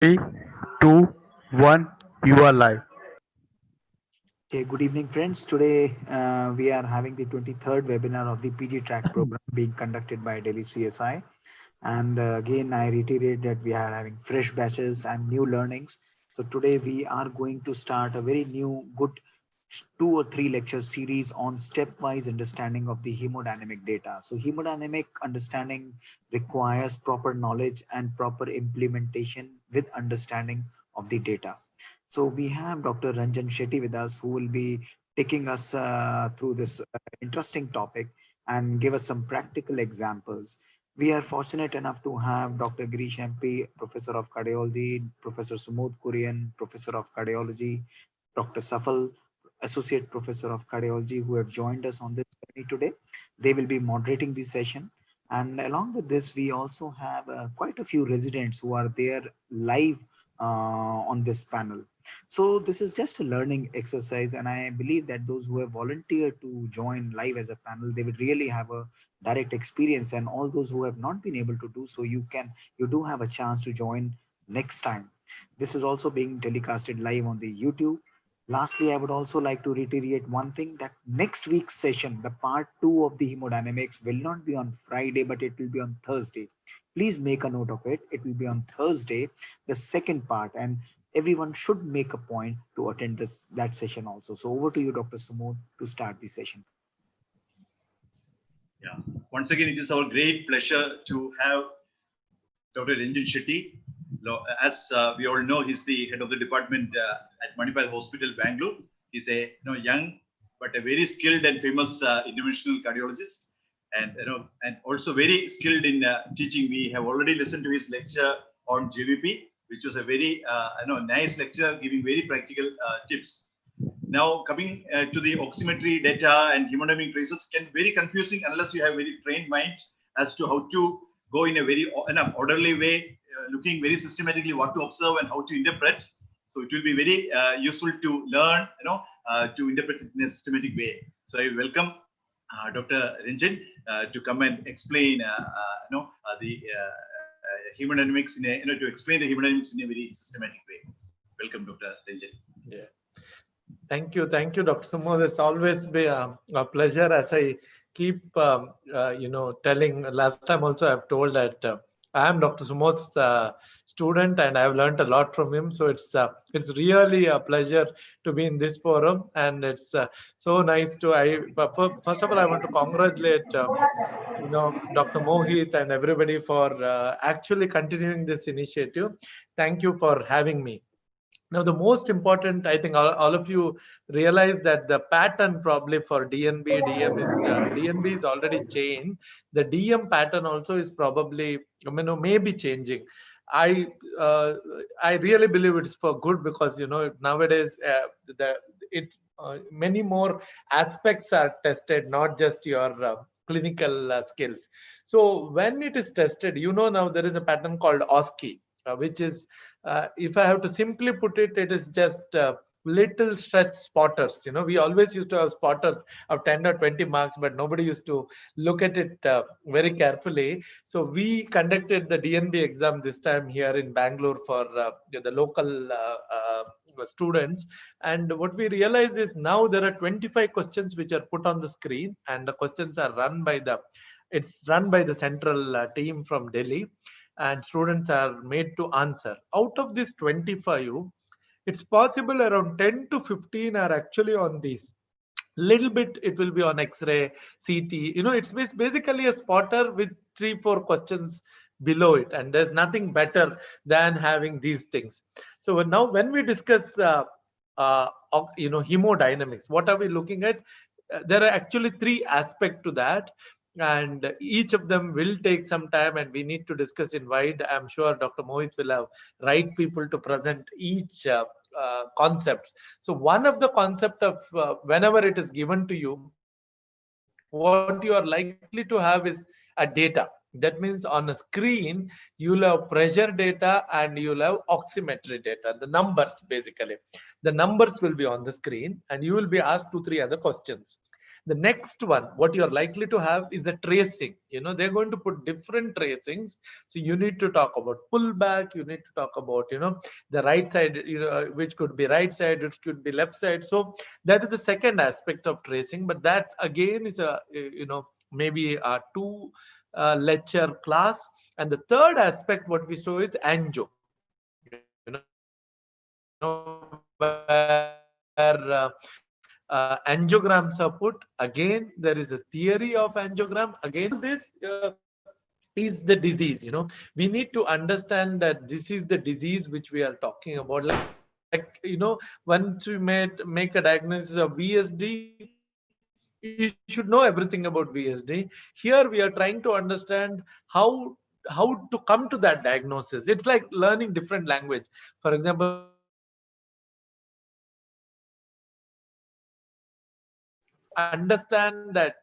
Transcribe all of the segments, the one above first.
Three, two, one, you are live. Okay, good evening, friends. Today we are having the 23rd webinar of the PG Track program being conducted by Delhi CSI. And again, I reiterate that we are having fresh batches and new learnings. So today we are going to start a very new, good 2 or 3 lecture series on stepwise understanding of the hemodynamic data. So hemodynamic understanding requires proper knowledge and proper implementation with understanding of the data. So we have Dr. Ranjan Shetty with us, who will be taking us through this interesting topic and give us some practical examples. We are fortunate enough to have Dr. Girish MP, Professor of Cardiology, Professor Sumod Kurian, Professor of Cardiology, Dr. Safal, Associate Professor of Cardiology, who have joined us on this journey today. They will be moderating this session. And along with this, we also have quite a few residents who are there live on this panel. So this is just a learning exercise, and I believe that those who have volunteered to join live as a panel, they would really have a direct experience. And all those who have not been able to do so, you do have a chance to join next time. This is also being telecasted live on the YouTube. Lastly, I would also like to reiterate one thing, that next week's session, the part 2 of the hemodynamics, will not be on Friday, but it will be on Thursday. Please make a note of it. It will be on Thursday, the second part, and everyone should make a point to attend that session also. So over to you, Dr. Sumod, to start the session. Yeah. Once again, it is our great pleasure to have Dr. Ranjan Shetty. As we all know, he's the head of the department at Manipal Hospital, Bangalore. He's a young but a very skilled and famous interventional cardiologist, and and also very skilled in teaching. We have already listened to his lecture on JVP, which was a very nice lecture, giving very practical tips. Now coming to the oximetry data and hemodynamic traces can be very confusing unless you have very trained mind as to how to go in a very orderly way, looking very systematically what to observe and how to interpret. So it will be very useful to learn, to interpret it in a systematic way. So I welcome Dr. Ranjan to come and explain, the hemodynamics in a, to explain the hemodynamics in a very systematic way. Welcome, Dr. Ranjan. Yeah. Thank you, Dr. Sumo. It's always been a pleasure. As I keep, telling. Last time also I've told that I am Dr. Sumo's student, and I've learned a lot from him. So it's really a pleasure to be in this forum, and it's so nice to. First of all, I want to congratulate Dr. Mohit and everybody for actually continuing this initiative. Thank you for having me. Now, the most important, I think all of you realize that the pattern probably for DNB, DNB is already changed. The DM pattern also is probably, maybe changing. I really believe it's for good, because nowadays many more aspects are tested, not just your clinical skills. So when it is tested, now there is a pattern called OSCE, which is, if I have to simply put it, it is just little stretch spotters. We always used to have spotters of 10 or 20 marks, but nobody used to look at it very carefully. So we conducted the DNB exam this time here in Bangalore for the local students. And what we realize is now there are 25 questions which are put on the screen, and the questions are run by the central team from Delhi, and students are made to answer. Out of this 25, it's possible around 10 to 15 are actually on these. Little bit it will be on X-ray, CT. It's basically a spotter with 3-4 questions below it, and there's nothing better than having these things. So now when we discuss hemodynamics, what are we looking at? There are actually 3 aspects to that, and each of them will take some time, and we need to discuss in wide. I'm sure Dr. Mohit will have right people to present each concepts. So one of the concept of whenever it is given to you, what you are likely to have is a data. That means on a screen you'll have pressure data and you'll have oximetry data, the numbers. Basically the numbers will be on the screen, and you will be asked 2-3 other questions. The next one, what you're likely to have is a tracing. They're going to put different tracings. So you need to talk about pullback. You need to talk about, the right side, which could be right side, which could be left side. So that is the second aspect of tracing. But that again is maybe a two lecture class. And the third aspect, what we show is angio. Where angiograms are put. Again, there is a theory of angiogram. Again, this is the disease. We need to understand that this is the disease which we are talking about. Once we make a diagnosis of VSD, you should know everything about VSD. Here we are trying to understand how to come to that diagnosis. It's like learning different language. For example, understand that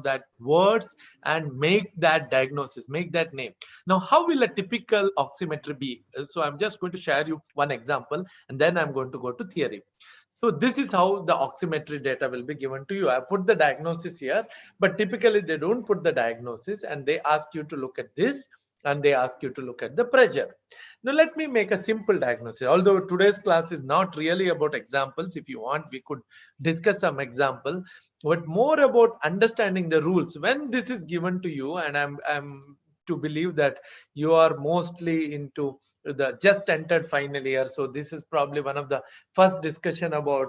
that words and make that diagnosis, make that name. Now, how will a typical oximetry be? So I'm just going to share you one example, and then I'm going to go to theory. So this is how the oximetry data will be given to you. I put the diagnosis here, but typically they don't put the diagnosis, and they ask you to look at this, and they ask you to look at the pressure. Now, let me make a simple diagnosis. Although today's class is not really about examples, if you want, we could discuss some example, but more about understanding the rules. When this is given to you, and I'm to believe that you are mostly into the just entered final year, so this is probably one of the first discussion about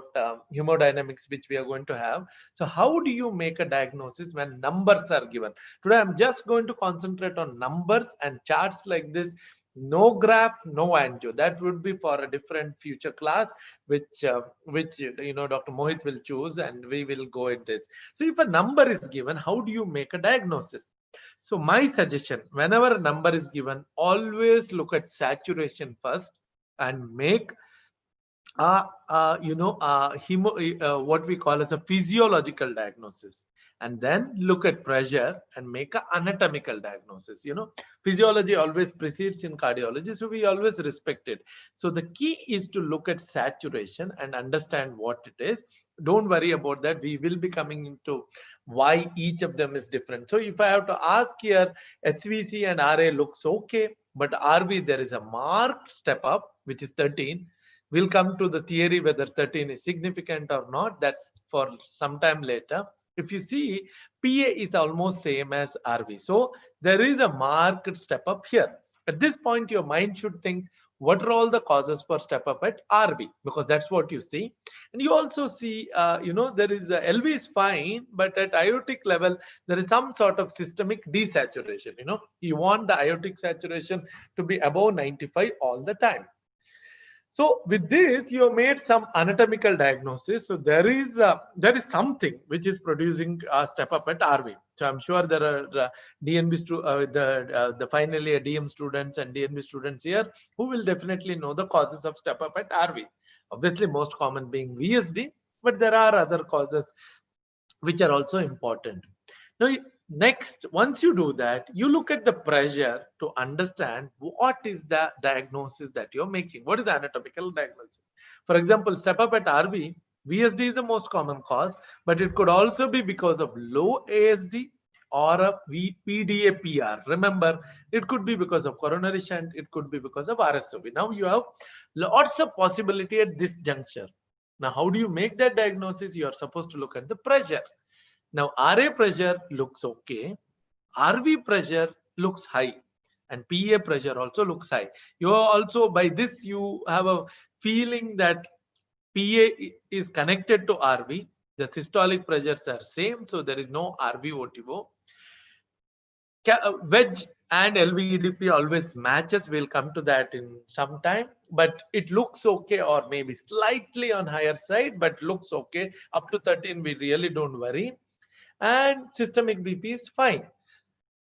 hemodynamics which we are going to have. So how do you make a diagnosis when numbers are given? Today I'm just going to concentrate on numbers and charts like this. No graph, no angio. That would be for a different future class, which Dr. Mohit will choose, and we will go at this. So if a number is given, how do you make a diagnosis? So my suggestion, whenever a number is given, always look at saturation first and make what we call as a physiological diagnosis, and then look at pressure and make an anatomical diagnosis. Physiology always precedes in cardiology, so we always respect it. So the key is to look at saturation and understand what it is. Don't worry about that. We will be coming into why each of them is different. So if I have to ask here, SVC and RA looks okay, but RV, there is a marked step up, which is 13. We'll come to the theory whether 13 is significant or not. That's for some time later. If you see, PA is almost same as RV. So there is a marked step up here. At this point, your mind should think, what are all the causes for step up at RV? Because that's what you see. And you also see, there is LV is fine, but at aortic level, there is some sort of systemic desaturation. You want the aortic saturation to be above 95 all the time. So with this, you have made some anatomical diagnosis. So there is something which is producing a step up at RV. So I'm sure there are DNB the final year DM students and DNB students here who will definitely know the causes of step up at RV. Obviously, most common being VSD, but there are other causes which are also important. Now, next, once you do that, you look at the pressure to understand what is the diagnosis that you're making. What is the anatomical diagnosis? For example, step up at RV, VSD is the most common cause, but it could also be because of low ASD or a PDA PR. Remember, it could be because of coronary shunt, it could be because of RSOB. Now you have lots of possibility at this juncture. Now, how do you make that diagnosis? You are supposed to look at the pressure. Now, RA pressure looks okay, RV pressure looks high, and PA pressure also looks high. You also, by this, you have a feeling that PA is connected to RV. The systolic pressures are same, so there is no RV OTO. Wedge and LVEDP always matches. We'll come to that in some time, but it looks okay, or maybe slightly on higher side, but looks okay. Up to 13, we really don't worry. And systemic BP is fine.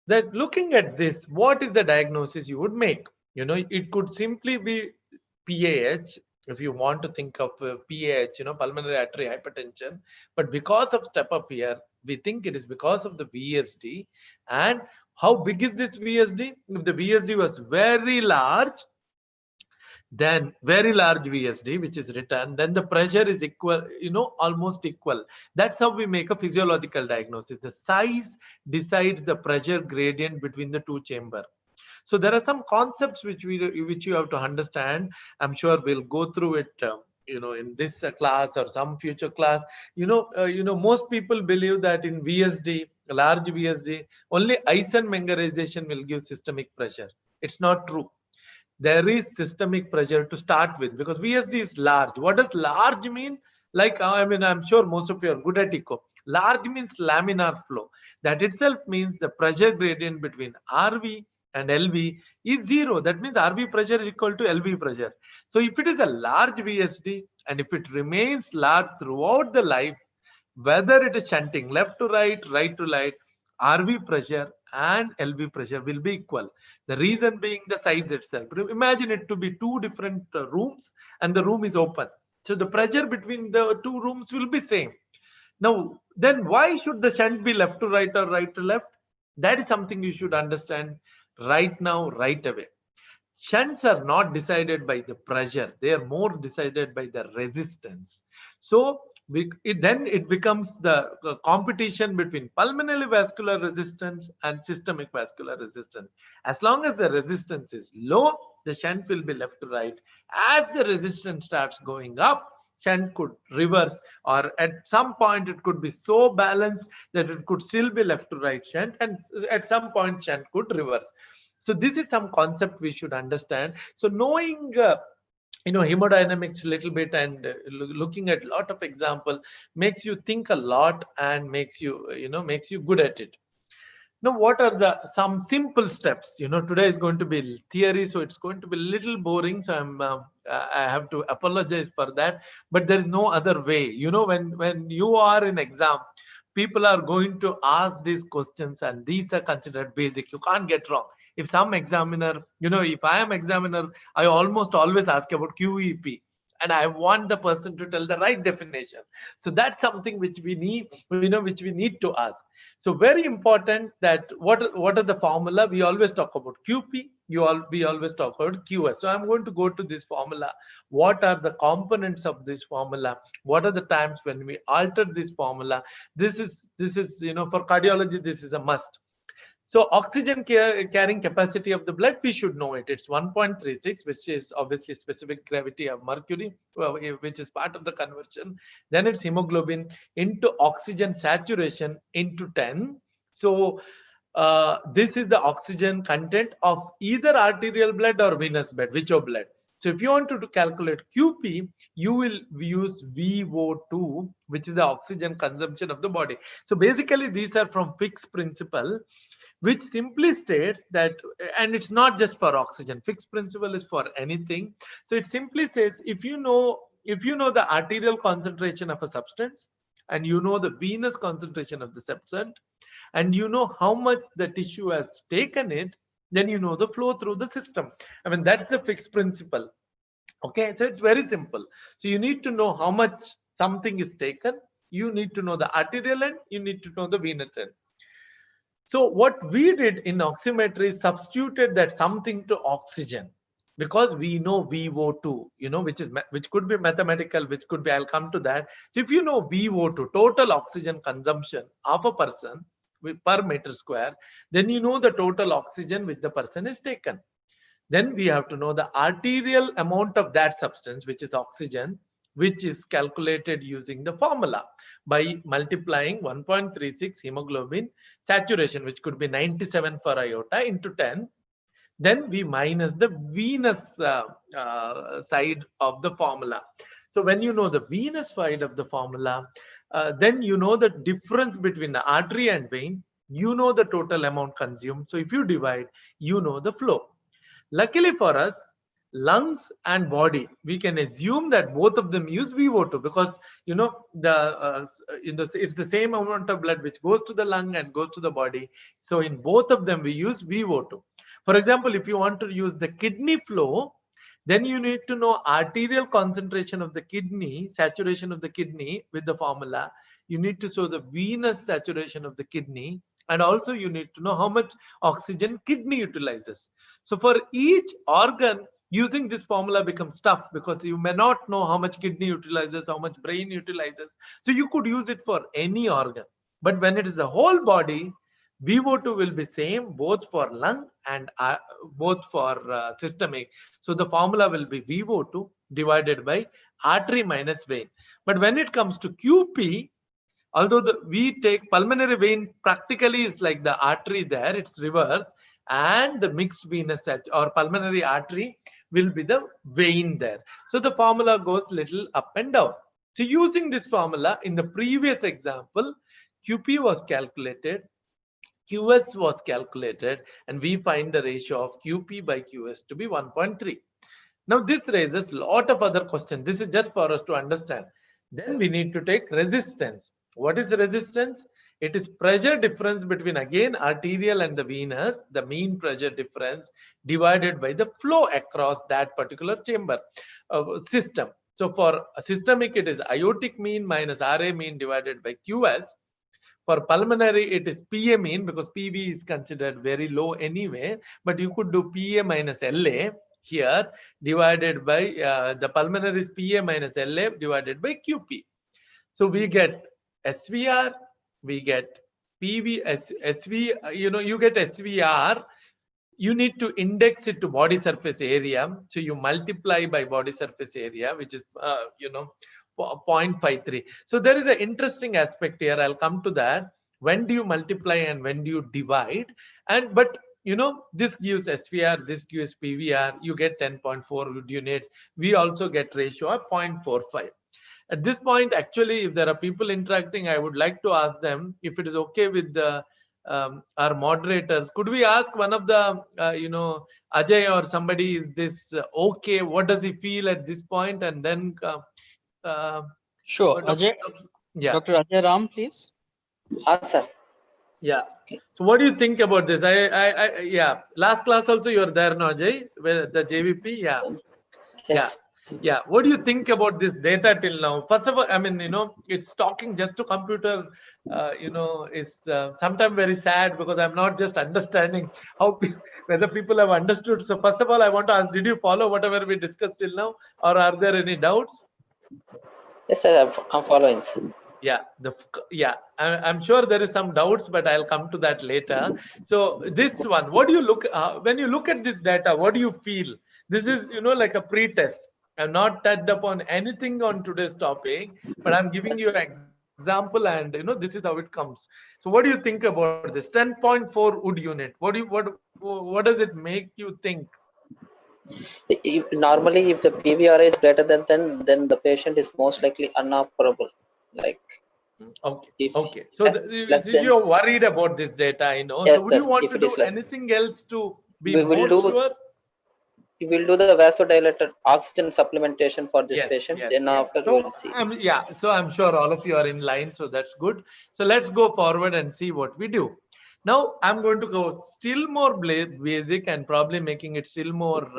That looking at this, what is the diagnosis you would make? It could simply be PAH, if you want to think of PAH, pulmonary artery hypertension. But because of step up here, we think it is because of the VSD. And how big is this VSD? If the VSD was very large, then very large VSD, which is written, then the pressure is equal, almost equal. That's how we make a physiological diagnosis. The size decides the pressure gradient between the two chambers. So there are some concepts which you have to understand. I'm sure we'll go through it, in this class or some future class. Most people believe that in VSD, large VSD, only Eisenmengerization will give systemic pressure. It's not true. There is systemic pressure to start with because VSD is large. What does large mean? Like, I'm sure most of you are good at echo. Large means laminar flow. That itself means the pressure gradient between RV and LV is zero. That means RV pressure is equal to LV pressure. So if it is a large VSD and if it remains large throughout the life, whether it is shunting left to right, right to right, RV pressure and LV pressure will be equal. The reason being the size itself. Imagine it to be two different rooms and the room is open. So the pressure between the two rooms will be same. Now, then why should the shunt be left to right or right to left? That is something you should understand right now, right away. Shunts are not decided by the pressure. They are more decided by the resistance. So then it becomes the competition between pulmonary vascular resistance and systemic vascular resistance. As long as the resistance is low, the shunt will be left to right. As the resistance starts going up, shunt could reverse, or at some point it could be so balanced that it could still be left to right shunt, and at some point shunt could reverse. So this is some concept we should understand. So knowing hemodynamics a little bit and looking at a lot of example makes you think a lot and makes you good at it. Now, what are some simple steps? Today is going to be theory, so it's going to be a little boring. So I have to apologize for that. But there is no other way. When you are in exam, people are going to ask these questions, and these are considered basic. You can't get wrong. If some examiner, if I am examiner, I almost always ask about QEP. And I want the person to tell the right definition. So that's something which we need, which we need to ask. So very important that what are the formula? We always talk about QP. We always talk about QS. So I'm going to go to this formula. What are the components of this formula? What are the times when we alter this formula? This is for cardiology, this is a must. So oxygen carrying capacity of the blood, we should know it. It's 1.36, which is obviously specific gravity of mercury, which is part of the conversion. Then it's hemoglobin into oxygen saturation into 10. So this is the oxygen content of either arterial blood or venous blood, whichever blood. So if you want to calculate QP, you will use VO2, which is the oxygen consumption of the body. So basically, these are from Fick's principle, which simply states that, and it's not just for oxygen. Fick's principle is for anything. So it simply says, if you know the arterial concentration of a substance, and you know the venous concentration of the substance, and you know how much the tissue has taken it, then you know the flow through the system. That's the Fick's principle. Okay, so it's very simple. So you need to know how much something is taken. You need to know the arterial end. You need to know the venous end. So what we did in oximetry is substituted that something to oxygen, because we know VO2, which could be mathematical, which could be, I'll come to that. So if you know VO2, total oxygen consumption of a person per meter square, then you know the total oxygen which the person is taken. Then we have to know the arterial amount of that substance, which is oxygen, which is calculated using the formula by multiplying 1.36 hemoglobin saturation, which could be 97 for iota, into 10. Then we minus the venous side of the formula. So when you know the venous side of the formula, then you know the difference between the artery and vein, you know the total amount consumed. So if you divide, you know the flow. Luckily for us, lungs and body, we can assume that both of them use VO2, because it's the same amount of blood which goes to the lung and goes to the body. So in both of them we use VO2. For example, if you want to use the kidney flow, then you need to know arterial concentration of the kidney, saturation of the kidney with the formula. You need to show the venous saturation of the kidney, and also you need to know how much oxygen kidney utilizes. So for each organ, Using this formula becomes tough because you may not know how much kidney utilizes, how much brain utilizes. So you could use it for any organ. But when it is the whole body, VO2 will be same both for lung and both for systemic. So the formula will be VO2 divided by artery minus vein. But when it comes to QP, although we take pulmonary vein practically is like the artery there, it's reverse, and the mixed venous or pulmonary artery will be the vein there. So the formula goes little up and down. So using this formula in the previous example, QP was calculated, QS was calculated, and we find the ratio of QP by QS to be 1.3. Now this raises a lot of other questions. This is just for us to understand. Then we need to take resistance. What is resistance? It is pressure difference between again arterial and the venous, the mean pressure difference divided by the flow across that particular chamber system. So for systemic, it is aortic mean minus RA mean divided by QS. For pulmonary, it is PA mean because PV is considered very low anyway, but you could do PA minus LA here divided by the pulmonary is PA minus LA divided by QP. So we get SVR, we get PV, SV, you get SVR, you need to index it to body surface area. So you multiply by body surface area, which is, 0.53. So there is an interesting aspect here. I'll come to that. When do you multiply and when do you divide? But this gives SVR, this gives PVR, you get 10.4 units. We also get ratio of 0.45. At this point, actually, if there are people interacting, I would like to ask them if it is okay with the our moderators. Could we ask one of the, Ajay or somebody, is this okay? What does he feel at this point? And then Sure, Ajay. Yeah. Dr. Ajay Ram, please. Sir. Yeah. So what do you think about this? Yeah. Last class also you were there, no, Ajay? Where the JVP? Yeah. Yes. Yeah. What do you think about this data till now? First of all, I mean, it's talking just to computer, is sometimes very sad because I'm not just understanding how whether people have understood. So first of all, I want to ask, did you follow whatever we discussed till now, or are there any doubts? Yes, sir. I'm following, sir. Yeah, I'm sure there is some doubts, but I'll come to that later. So this one, what do you look when you look at this data? What do you feel? This is like a pre-test. I'm not touched upon anything on today's topic, but I'm giving you an example, and this is how it comes. So what do you think about this 10.4 wood unit? What does it make you think? Normally, if the PVR is greater than 10, then the patient is most likely inoperable. Like, okay. So you're worried about this data, Yes, so would you want if to it do is less. anything else to be We will more sure? We will do the vasodilator oxygen supplementation for this patient. Then after we will see. So I'm sure all of you are in line, so that's good. So let's go forward and see what we do. Now I'm going to go still more basic and probably making it still more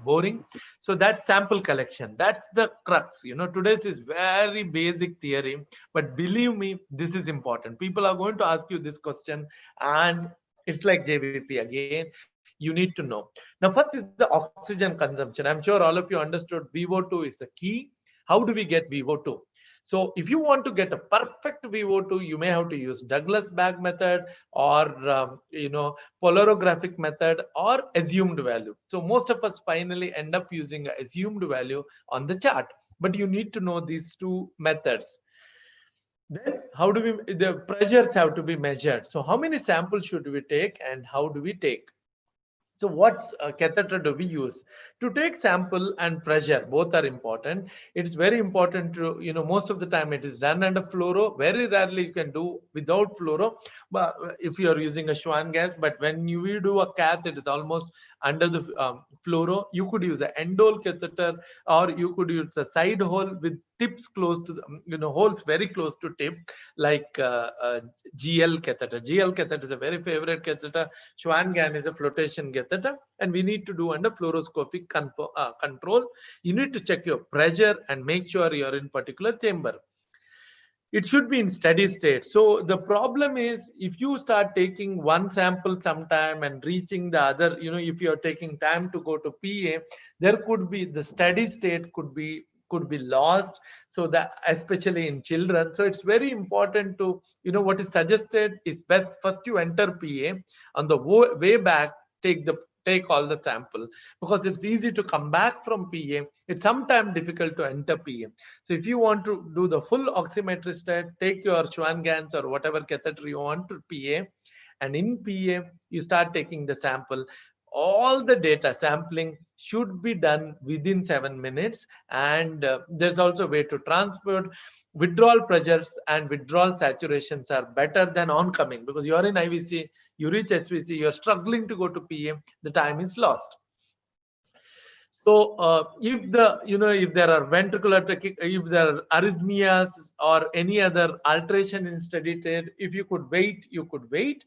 boring. So that's sample collection. That's the crux. Today's is very basic theory, but believe me, this is important. People are going to ask you this question, and it's like JVP again. You need to know. Now, first is the oxygen consumption. I'm sure all of you understood VO2 is the key. How do we get VO2? So if you want to get a perfect VO2, you may have to use Douglas bag method or, polarographic method or assumed value. So most of us finally end up using an assumed value on the chart, but you need to know these two methods. Then the pressures have to be measured. So how many samples should we take and how do we take? So what catheter do we use? To take sample and pressure, both are important. It's very important to, most of the time it is done under fluoro. Very rarely you can do without fluoro, but if you are using a Schwann gas, but when you do a cath, it is almost under the fluoro. You could use an end-hole catheter, or you could use a side hole with tips close to the, holes very close to tip, like GL catheter. GL catheter is a very favorite catheter. Schwann gas is a flotation catheter, and we need to do under fluoroscopic control. You need to check your pressure and make sure you're in particular chamber. it should be in steady state. So the problem is, if you start taking one sample sometime and reaching the other, if you're taking time to go to PA, there could be the steady state could be lost. So that, especially in children, so it's very important to, what is suggested is best first you enter PA, on the way back take all the sample, because it's easy to come back from PA. It's sometimes difficult to enter PA. So if you want to do the full oximetrist, take your Schwann-Ganz or whatever catheter you want to PA, and in PA you start taking the sample. All the data sampling should be done within 7 minutes, and there's also a way to transport. Withdrawal pressures and withdrawal saturations are better than oncoming, because you're in IVC, you reach SVC, you're struggling to go to PA, the time is lost. So if there are ventricular if there are arrhythmias or any other alteration in steady state, if you could wait, you could wait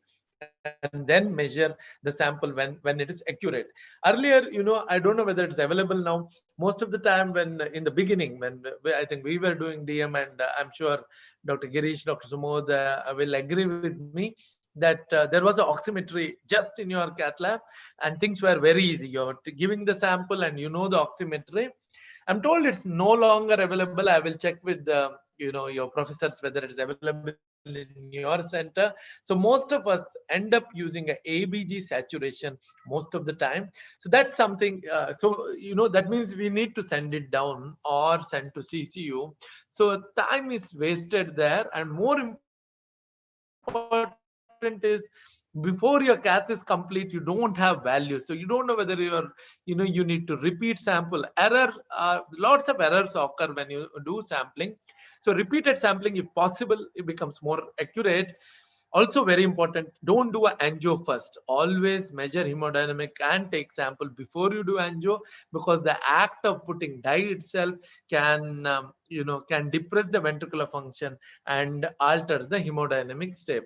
and then measure the sample when it is accurate. Earlier, I don't know whether it's available now. Most of the time, when in the beginning, when I think we were doing DM, and I'm sure Dr. Girish, Dr. Sumod will agree with me that there was an oximetry just in your cath lab, and things were very easy. You're giving the sample and the oximetry. I'm told it's no longer available. I will check with your professors whether it is available in your center. So most of us end up using a ABG saturation most of the time. So that's something. That means we need to send it down or send to CCU. So time is wasted there, and more important is, before your cath is complete, you don't have value. So you don't know whether you need to repeat sample. Lots of errors occur when you do sampling. So repeated sampling, if possible, it becomes more accurate. Also very important, don't do an angio first. Always measure hemodynamic and take sample before you do angio, because the act of putting dye itself can depress the ventricular function and alter the hemodynamic state.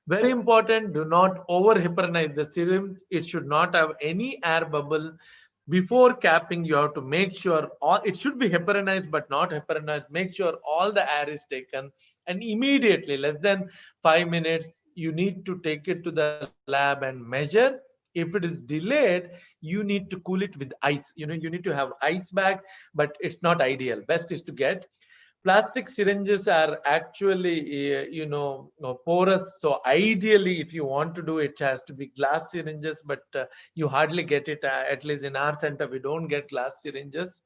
Very important, do not over hyperinize the syringe. It should not have any air bubble. Before capping, you have to make sure it should be heparinized, but not heparinized. Make sure all the air is taken, and immediately, less than 5 minutes, you need to take it to the lab and measure. If it is delayed, you need to cool it with ice. You need to have ice bag, but it's not ideal. Best is to get plastic syringes are actually porous. So ideally, if you want to do it, has to be glass syringes, but you hardly get it. At least in our center, we don't get glass syringes.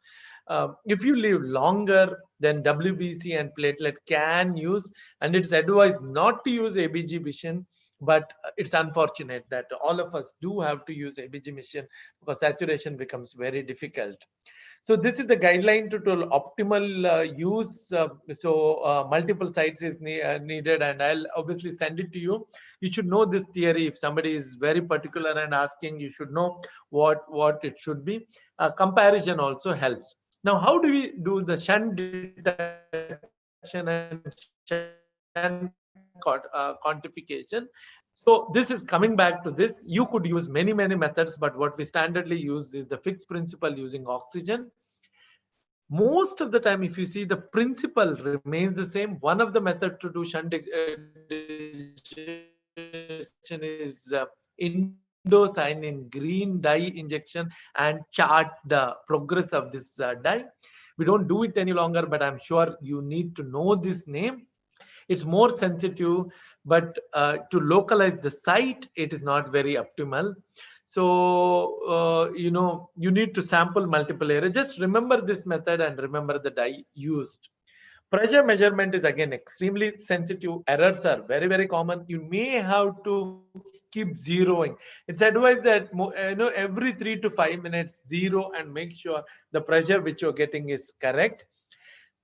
If you live longer, then WBC and platelet can use, and it's advised not to use ABG machine. But it's unfortunate that all of us do have to use ABG machine, because saturation becomes very difficult. So this is the guideline to optimal use. Multiple sites is needed, and I'll obviously send it to you. You should know this theory. If somebody is very particular and asking, you should know what it should be. Comparison also helps. Now, how do we do the shunt detection and shunt quantification? So this is coming back to this. You could use many methods, but what we standardly use is the fixed principle using oxygen. Most of the time, if you see, the principle remains the same. One of the methods to do shunt detection is indocyanine green dye injection and chart the progress of this dye. We don't do it any longer, but I'm sure you need to know this name. It's more sensitive, but to localize the site, it is not very optimal. So, you need to sample multiple areas. Just remember this method and remember the dye used. Pressure measurement is again extremely sensitive. Errors are very common. You may have to keep zeroing. It's advised that every 3 to 5 minutes, zero and make sure the pressure which you're getting is correct.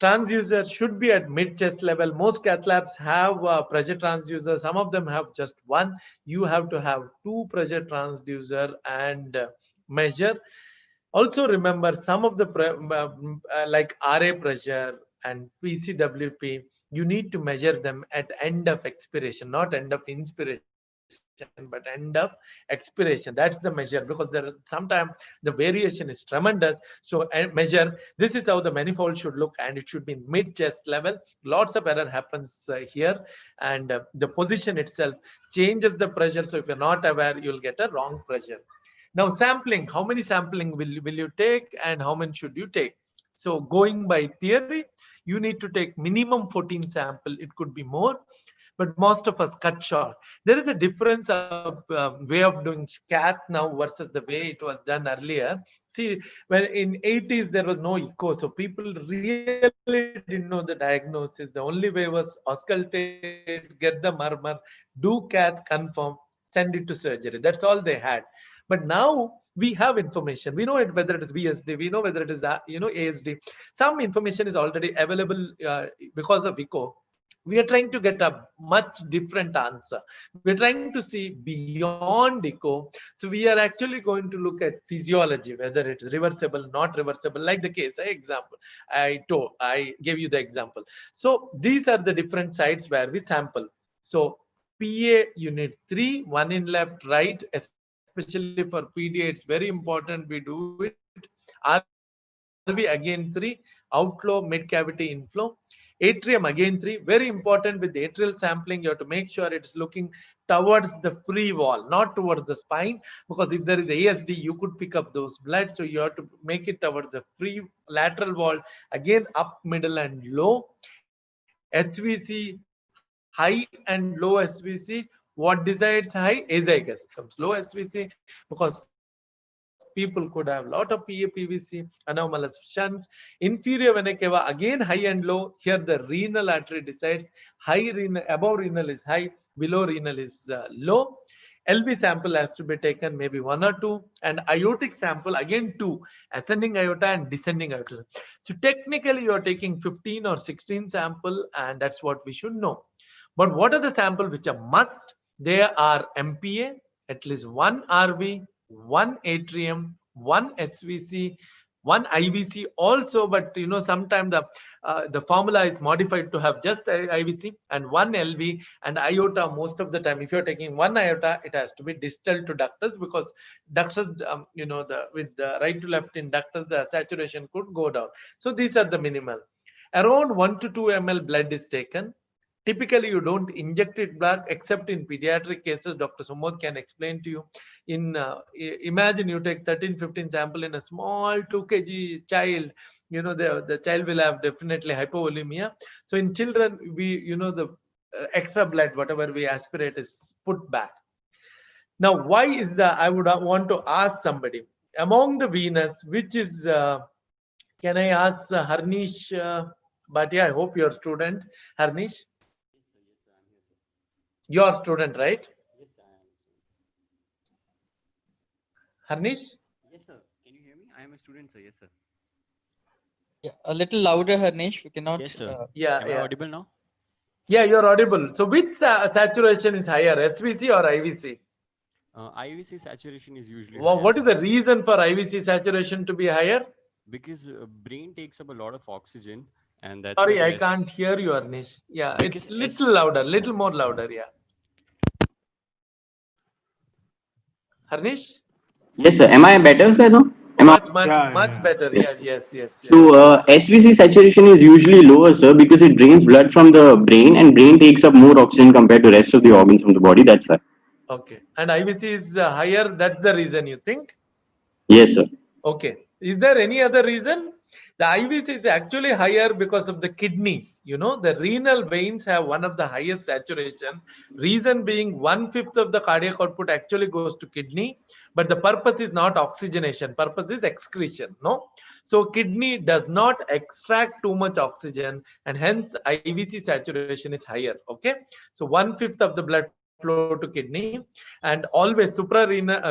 Transducer should be at mid-chest level. Most cath labs have pressure transducer. Some of them have just one. You have to have 2 pressure transducer and measure. Also remember, some of the like RA pressure and PCWP, you need to measure them at end of expiration, not end of inspiration. but end of expiration. That's the measure, because there sometimes the variation is tremendous. So measure, this is how the manifold should look, and it should be mid chest level. Lots of error happens here, and the position itself changes the pressure. So if you're not aware, you'll get a wrong pressure. Now sampling, how many sampling will you take, and how many should you take? So going by theory, you need to take minimum 14 sample. It could be more, but most of us cut short. There is a difference of way of doing cath now versus the way it was done earlier. See, when in 80s there was no echo, so people really didn't know the diagnosis. The only way was auscultate, get the murmur, do cath, confirm, send it to surgery. That's all they had. But now we have information. We know it, whether it is VSD, we know whether it is ASD. Some information is already available because of echo. We are trying to get a much different answer. We're trying to see beyond echo. So we are actually going to look at physiology, whether it's reversible, not reversible, like the case example I gave you the example. So these are the different sites where we sample. So PA unit 3, one in left, right, especially for PDA, it's very important we do it. RV again 3, outflow, mid cavity inflow. Atrium again 3, very important. With the atrial sampling, you have to make sure it's looking towards the free wall, not towards the spine, because if there is ASD, you could pick up those blood. So you have to make it towards the free lateral wall, again up, middle and low. HVC, high and low HVC. What decides high? Azygous comes. Low HVC, because people could have a lot of PAPVC, anomalous shunts. Inferior vena cava, again high and low. Here the renal artery decides. High renal, above renal is high, below renal is low. LV sample has to be taken, maybe 1 or 2, and aortic sample again 2, ascending aorta and descending aorta. So technically you are taking 15 or 16 sample, and that's what we should know. But what are the samples which are must? There are MPA, at least 1 RV, 1 atrium, 1 SVC, 1 IVC also, but sometimes the formula is modified to have just IVC, and 1 LV, and aorta. Most of the time, if you're taking 1 aorta, it has to be distal to ductus, because ductus, with the right to left in ductus, the saturation could go down. So these are the minimal. Around 1 to 2 ml blood is taken. Typically, you don't inject it blood except in pediatric cases. Dr. Sumod can explain to you. Imagine you take 13-15 sample in a small 2 kg child. The child will have definitely hypovolemia. So in children, the extra blood, whatever we aspirate, is put back. Now, why is that? I would want to ask somebody among the venous, which is, can I ask Harnish Bhatia? I hope you're a student, Harnish. Your student, right? Yes, I am. Harnish? Yes, sir. Can you hear me? I am a student, sir. Yes, sir. Yeah, a little louder, Harnish. We cannot. Yes, sir. Yeah, Am I audible now? Yeah, you're audible. So which saturation is higher, SVC or IVC? IVC saturation is usually Well, higher, what is sir, the reason for IVC saturation to be higher? because brain takes up a lot of oxygen, and that's Sorry, why I the can't hear you, Harnish. Yeah, it's Because little louder, little more louder. Yeah. Harnish? Yes, sir. Am I better, sir? No? Much better. Yes. Yes. So, SVC saturation is usually lower, sir, because it drains blood from the brain, and brain takes up more oxygen compared to rest of the organs from the body. That's why. Okay. And IVC is higher. That's the reason you think? Yes, sir. Okay. Is there any other reason? The IVC is actually higher because of the kidneys. The renal veins have one of the highest saturation. Reason being 1/5 of the cardiac output actually goes to kidney, but the purpose is not oxygenation. Purpose is excretion. No. So kidney does not extract too much oxygen, and hence IVC saturation is higher. Okay. So 1/5 of the blood flow to kidney, and always suprarenal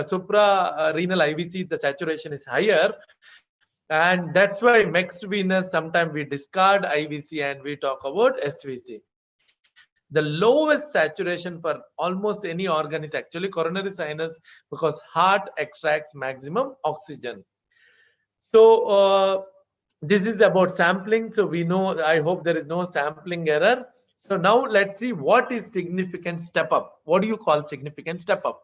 IVC, the saturation is higher. And that's why mixed venous, sometimes we discard IVC and we talk about SVC. The lowest saturation for almost any organ is actually coronary sinus, because heart extracts maximum oxygen. So this is about sampling. So we know, I hope there is no sampling error. So now let's see what is significant step up. What do you call significant step up?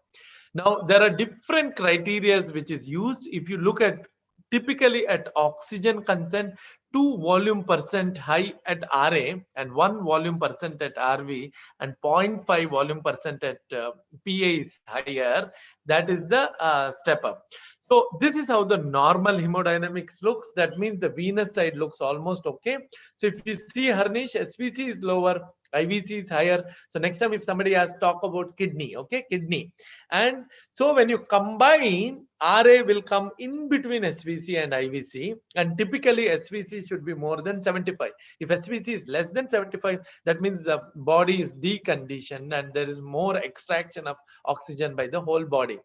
Now there are different criteria which is used. If you look at typically at oxygen consent, 2 volume percent high at RA and 1 volume percent at RV and 0.5 volume percent at PA is higher. That is the step up. So this is how the normal hemodynamics looks. That means the venous side looks almost okay. So if you see Harnish, SVC is lower, IVC is higher. So next time if somebody has talk about kidney, okay, kidney. And so when you combine, RA will come in between SVC and IVC, and typically SVC should be more than 75. If SVC is less than 75, that means the body is deconditioned and there is more extraction of oxygen by the whole body.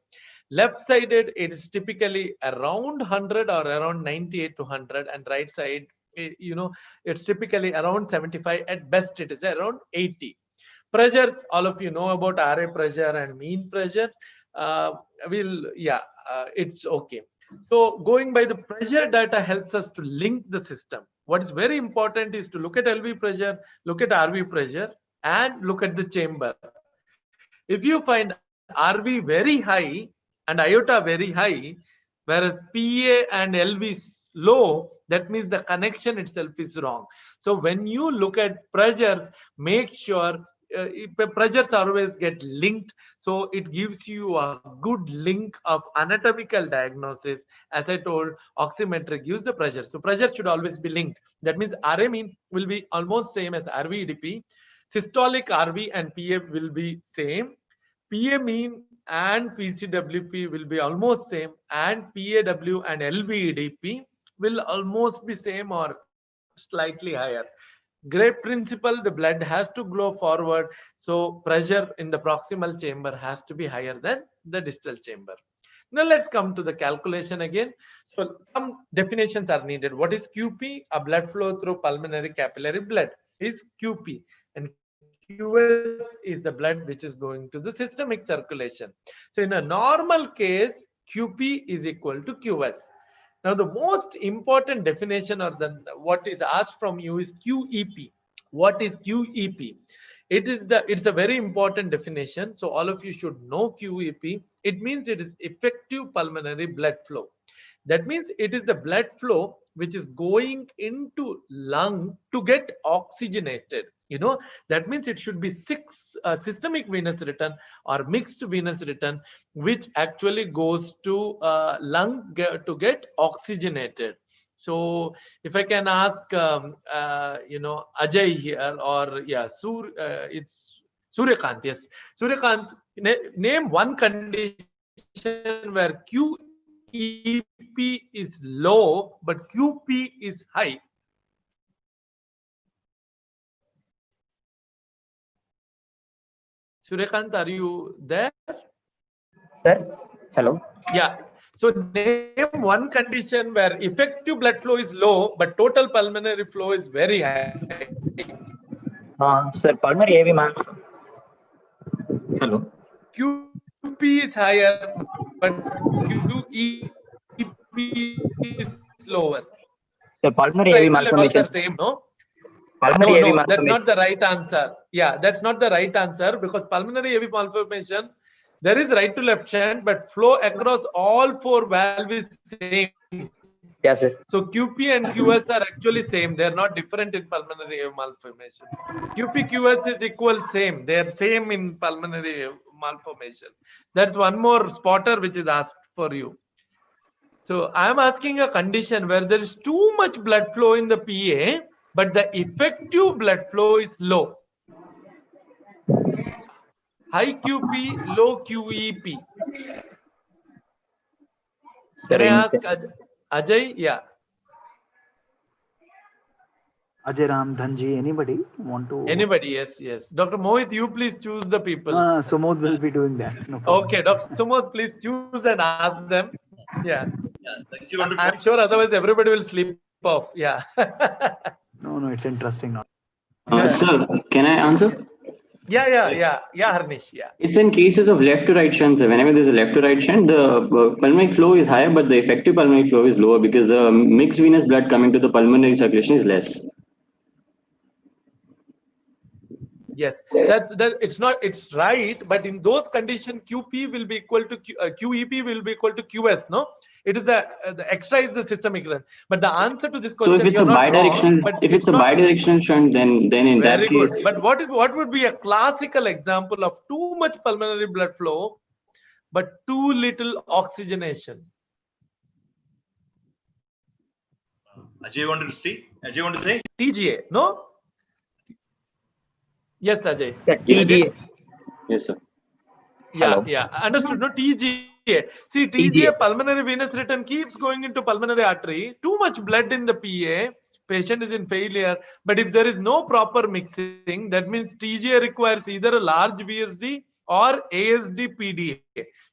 Left-sided, it is typically around 100 or around 98 to 100, and right side, you know, it's typically around 75. At best, it is around 80. Pressures, all of you know about RA pressure and mean pressure. It's okay. So going by the pressure data helps us to link the system. What is very important is to look at LV pressure, look at RV pressure, and look at the chamber. If you find RV very high and iota very high, whereas PA and LV is low, that means the connection itself is wrong. So when you look at pressures, make sure pressures always get linked, so it gives you a good link of anatomical diagnosis. As I told, oximetry gives the pressure, so pressure should always be linked. That means RA mean will be almost same as RV-EDP, systolic RV and PA will be same, PA mean and PCWP will be almost same, and PAW and LV-EDP will almost be same or slightly higher. Great principle, the blood has to flow forward, so pressure in the proximal chamber has to be higher than the distal chamber. Now let's come to the calculation again. So some definitions are needed. What is QP? A blood flow through pulmonary capillary blood is QP, and QS is the blood which is going to the systemic circulation. So in a normal case, QP is equal to QS. Now the most important definition or what is asked from you is QEP. What is QEP? It's a very important definition. So all of you should know QEP. It means it is effective pulmonary blood flow. That means it is the blood flow which is going into lung to get oxygenated. You know, that means it should be systemic venous return or mixed venous return, which actually goes to lung to get oxygenated. So if I can ask, you know, Ajay here, or yeah, it's Suryakant. Yes, Suryakant, name one condition where QEP is low but QP is high. Suryakant, are you there? Sir, hello. Yeah. So name one condition where effective blood flow is low, but total pulmonary flow is very high. Sir, pulmonary AV mass. Hello. QP is higher, but QEP is lower. The pulmonary AV malformation. Same, no? Pulmonary AV No, that's malformation. not the right answer. Yeah, that's not the right answer, because pulmonary AV malformation, there is right to left shunt, but flow across all 4 valves is same. Yes, sir. So QP and QS are actually same. They are not different in pulmonary AV malformation. QP, QS is equal, same. They are same in pulmonary AV malformation. That's one more spotter which is asked for you. So I am asking a condition where there is too much blood flow in the PA, but the effective blood flow is low. High QP, low QEP. Sir, Can I ask Ajay? Yeah. Ajay Ram, Dhanji, anybody want to? Anybody? Yes, yes. Dr. Mohit, you please choose the people. Sumod will be doing that. No problem. Okay, Dr. Sumod, please choose and ask them. Yeah. Yeah, thank you. Wonderful. I'm sure otherwise everybody will sleep off. Yeah. No, it's interesting. Sir, can I answer? Yeah, Harnish. Yeah. It's in cases of left to right shunt. So whenever there's a left to right shunt, the pulmonary flow is higher, but the effective pulmonary flow is lower because the mixed venous blood coming to the pulmonary circulation is less. Yes, that it's right, but in those conditions, QP will be equal to QEP will be equal to QS. No, it is the extra is the systemic run. But the answer to this So question, if it's you're a not wrong, bidirectional, but if it's it's a not bidirectional shunt, then in that very good. case, But what would be a classical example of too much pulmonary blood flow, but too little oxygenation? Ajay wanted to see. Ajay want to say? TGA, no? Yes, Ajay. Yeah, Ajay? TGA. yes, sir. Yeah, Hello. yeah, understood. No, TGA. See, TGA, TGA. pulmonary venous return keeps going into pulmonary artery. Too much blood in the PA. Patient is in failure. But if there is no proper mixing, that means TGA requires either a large VSD or ASD PDA.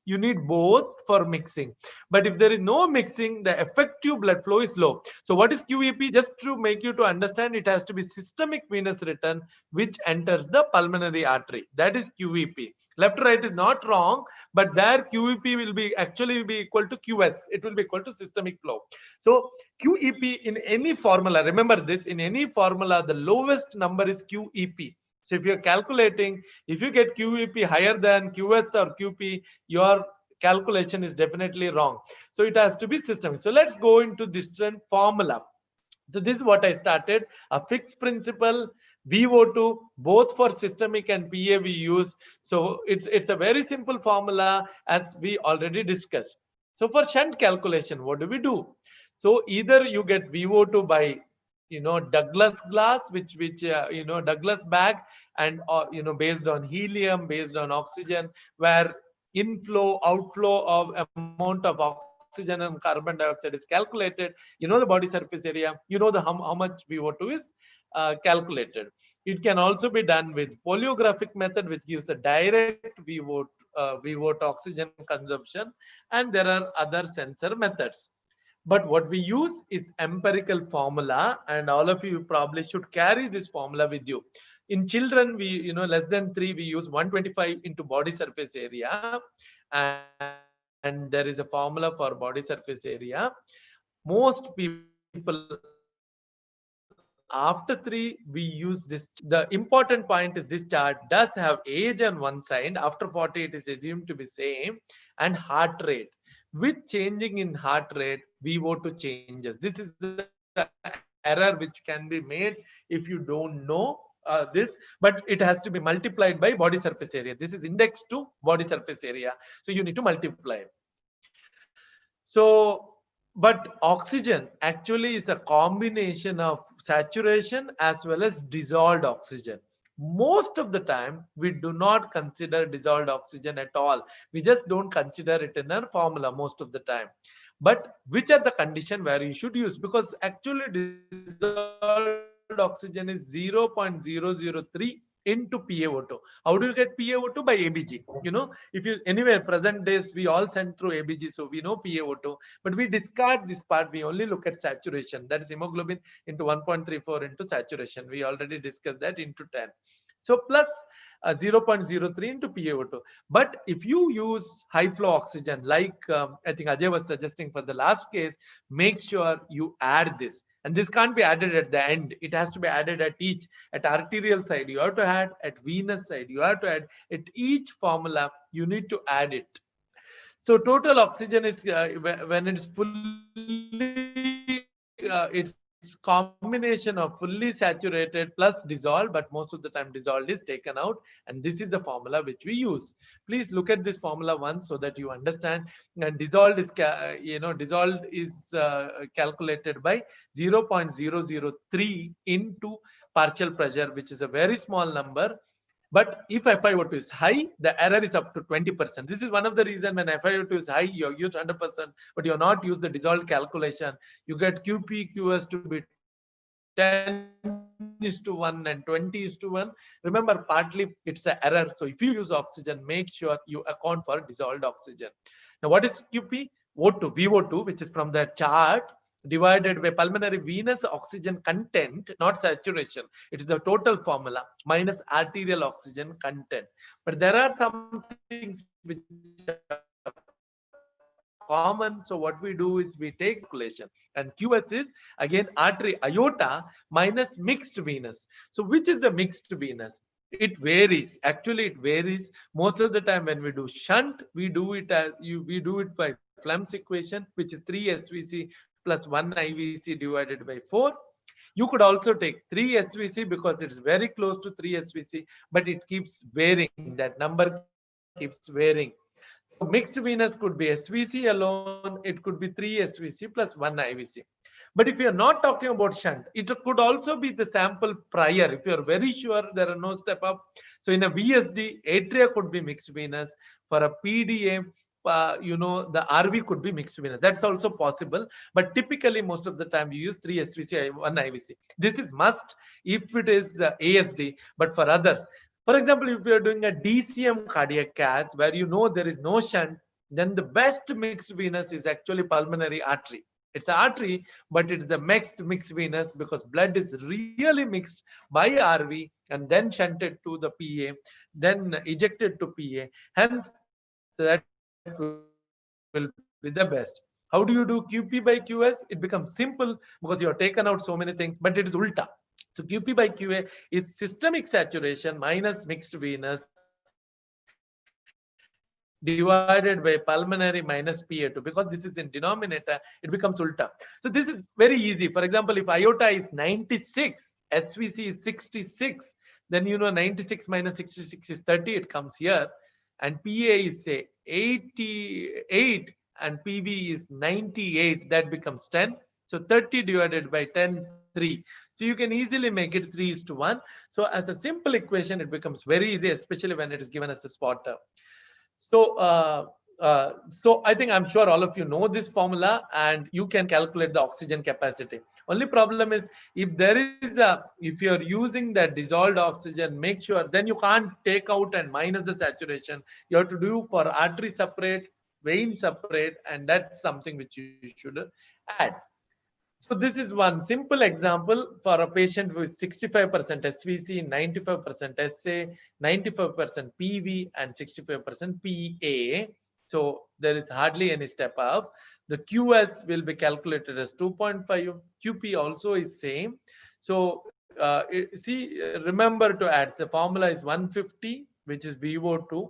You need both for mixing. But if there is no mixing, the effective blood flow is low. So what is QEP? Just to make you to understand, it has to be systemic venous return which enters the pulmonary artery. That is QEP. Left to right is not wrong, but there QEP will be actually be equal to QS. It will be equal to systemic flow. So QEP in any formula, remember this, in any formula, the lowest number is QEP. So if you're calculating, if you get QEP higher than QS or QP, your calculation is definitely wrong. So it has to be systemic. So let's go into different formula. So this is what I started, a fixed principle, VO2, both for systemic and PA we use. So it's a very simple formula as we already discussed. So for shunt calculation, what do we do? So either you get VO2 by, Douglas glass, which Douglas bag, and based on helium, based on oxygen, where inflow, outflow of amount of oxygen and carbon dioxide is calculated. You know the body surface area, you know the how much VO2 is calculated. It can also be done with polyographic method, which gives a direct VO2 oxygen consumption, and there are other sensor methods. But what we use is empirical formula, and all of you probably should carry this formula with you. In children, we, less than 3, we use 125 into body surface area, and there is a formula for body surface area. Most people after 3 we use this. The important point is this chart does have age on one side. After 40 it is assumed to be same, and heart rate. With changing in heart rate, VO2 changes. This is the error which can be made if you don't know this, but it has to be multiplied by body surface area. This is indexed to body surface area, so you need to multiply. So, but oxygen actually is a combination of saturation as well as dissolved oxygen. Most of the time, we do not consider dissolved oxygen at all. We just don't consider it in our formula most of the time. But which are the conditions where you should use? Because actually dissolved oxygen is 0.003 into PaO2. How do you get PaO2? By ABG. If you anywhere present days we all send through ABG, so we know PaO2, but we discard this part. We only look at saturation. That is hemoglobin into 1.34 into saturation. We already discussed that into 10. So plus 0.03 into PaO2. But if you use high flow oxygen, like I think Ajay was suggesting for the last case, make sure you add this. And this can't be added at the end. It has to be added at each. At arterial side, you have to add. At venous side, you have to add. At each formula, you need to add it. So total oxygen is when it's fully, it's combination of fully saturated plus dissolved, but most of the time dissolved is taken out, and this is the formula which we use. Please look at this formula once so that you understand. And dissolved is calculated by 0.003 into partial pressure, which is a very small number. But if FiO2 is high, the error is up to 20%. This is one of the reasons when FiO2 is high, you use 100%, but you're not use the dissolved calculation. You get QP, QS to be 10:1 and 20:1. Remember, partly it's an error. So if you use oxygen, make sure you account for dissolved oxygen. Now, what is QP? O2, VO2, which is from the chart, divided by pulmonary venous oxygen content, not saturation. It is the total formula minus arterial oxygen content. But there are some things which are common. So what we do is we take calculation, and QS is again artery iota minus mixed venous. So which is the mixed venous? It varies. Actually, it varies. Most of the time when we do shunt, we do it by Flem's equation, which is 3 SVC plus 1 IVC divided by 4. You could also take 3 SVC because it is very close to 3 SVC, but it keeps varying. That number keeps varying. So mixed venous could be SVC alone. It could be 3 SVC plus 1 IVC. But if you are not talking about shunt, it could also be the sample prior. If you are very sure there are no step up. So in a VSD, atria could be mixed venous. For a PDA, the RV could be mixed venous. That's also possible. But typically, most of the time, you use 3 SVC, 1 IVC. This is must if it is ASD. But for others, for example, if you are doing a DCM cardiac cath where you know there is no shunt, then the best mixed venous is actually pulmonary artery. It's an artery, but it's the mixed venous because blood is really mixed by RV and then shunted to the PA, then ejected to PA. Hence, that will be the best. How do you do QP by QS? It becomes simple because you have taken out so many things, but it is ulta. So QP by QA is systemic saturation minus mixed venous divided by pulmonary minus PA2. Because this is in denominator, it becomes ulta. So this is very easy. For example, if iota is 96, SVC is 66, then 96 minus 66 is 30, it comes here. And PA is say 88 and PV is 98, that becomes 10. So 30 divided by 10, 3. So you can easily make it 3:1. So as a simple equation, it becomes very easy, especially when it is given as a spot term. So, so I think I'm sure all of you know this formula and you can calculate the oxygen capacity. Only problem is if you're using that dissolved oxygen, make sure then you can't take out and minus the saturation. You have to do for artery separate, vein separate, and that's something which you should add. So this is one simple example for a patient with 65% SVC, 95% SA, 95% PV, and 65% PA. So there is hardly any step up. The QS will be calculated as 2.5. QP also is same. So remember to add. The formula is 150, which is VO2.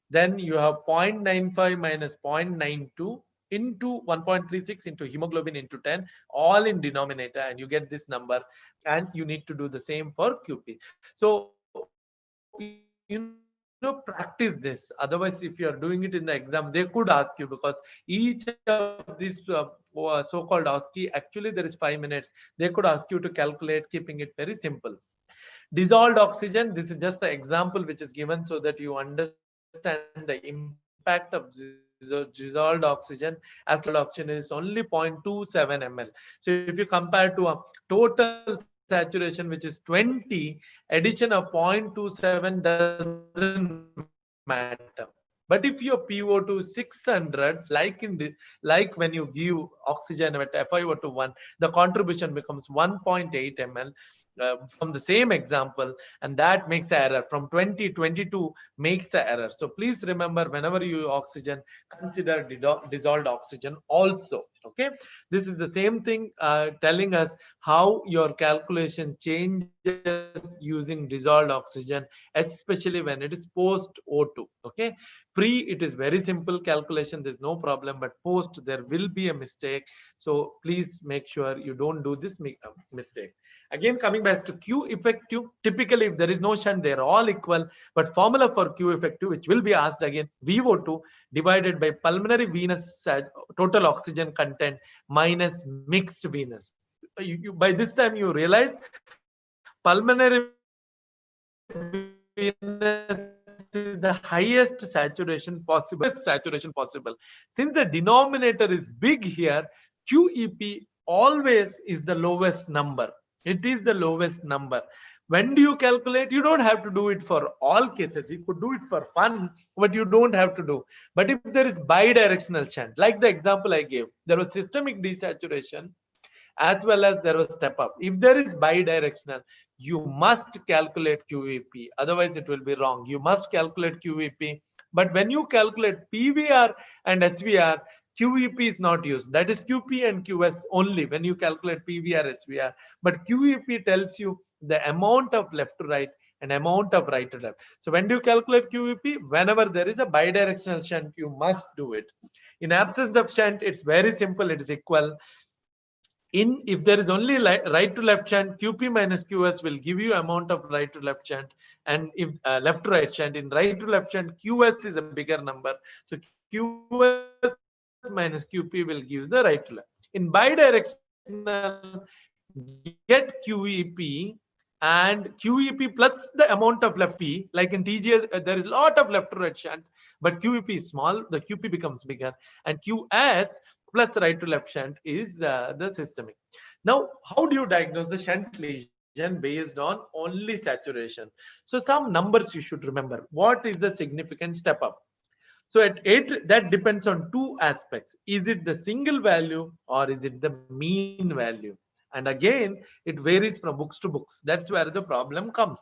Then you have 0.95 minus 0.92. Into 1.36 into hemoglobin into 10, all in denominator, and you get this number, and you need to do the same for QP. So practice this. Otherwise, if you are doing it in the exam, they could ask you, because each of these so-called OSCE, actually there is 5 minutes. They could ask you to calculate, keeping it very simple. Dissolved oxygen, this is just the example which is given so that you understand the impact of dissolved oxygen. As oxygen is only 0.27 ml. So if you compare to a total saturation which is 20, addition of 0.27 doesn't matter. But if your PO2 is 600, like when you give oxygen at FiO2 1, the contribution becomes 1.8 ml. From the same example, and that makes an error. From 2022 makes an error. So please remember, whenever you use oxygen, consider dissolved oxygen also. Okay, this is the same thing telling us how your calculation changes using dissolved oxygen, especially when it is post O2. Okay, pre it is very simple calculation, there's no problem, but post there will be a mistake. So please make sure you don't do this mistake. Again, coming back to Q effective, typically if there is no shunt, they're all equal. But formula for Q effective, which will be asked again, VO2 divided by pulmonary venous total oxygen content minus mixed venous. By this time you realize pulmonary venous is the highest saturation possible. Since the denominator is big here, QEP always is the lowest number. It is the lowest number. When do you calculate? You don't have to do it for all cases. You could do it for fun, but you don't have to do. But if there is bidirectional shunt, like the example I gave, there was systemic desaturation as well as there was step up. If there is bidirectional, you must calculate QEP. Otherwise, it will be wrong. You must calculate QEP. But when you calculate PVR and SVR, QEP is not used. That is QP and QS only when you calculate PVR, SVR. But QEP tells you the amount of left to right and amount of right to left. So when do you calculate QEP? Whenever there is a bidirectional shunt, you must do it. In absence of shunt, it's very simple. It is equal. If there is only right to left shunt, QP minus QS will give you amount of right to left shunt, and if left to right shunt, in right to left shunt, QS is a bigger number, so QS minus QP will give the right to left. In bidirectional, get QEP and QEP plus the amount of left P. Like in TGA, there is a lot of left to right shunt, but QEP is small, the QP becomes bigger, and QS plus right to left shunt is the systemic. Now, how do you diagnose the shunt lesion based on only saturation? So some numbers you should remember. What is the significant step up? So at 8, that depends on two aspects. Is it the single value or is it the mean value? And again, it varies from books to books. That's where the problem comes.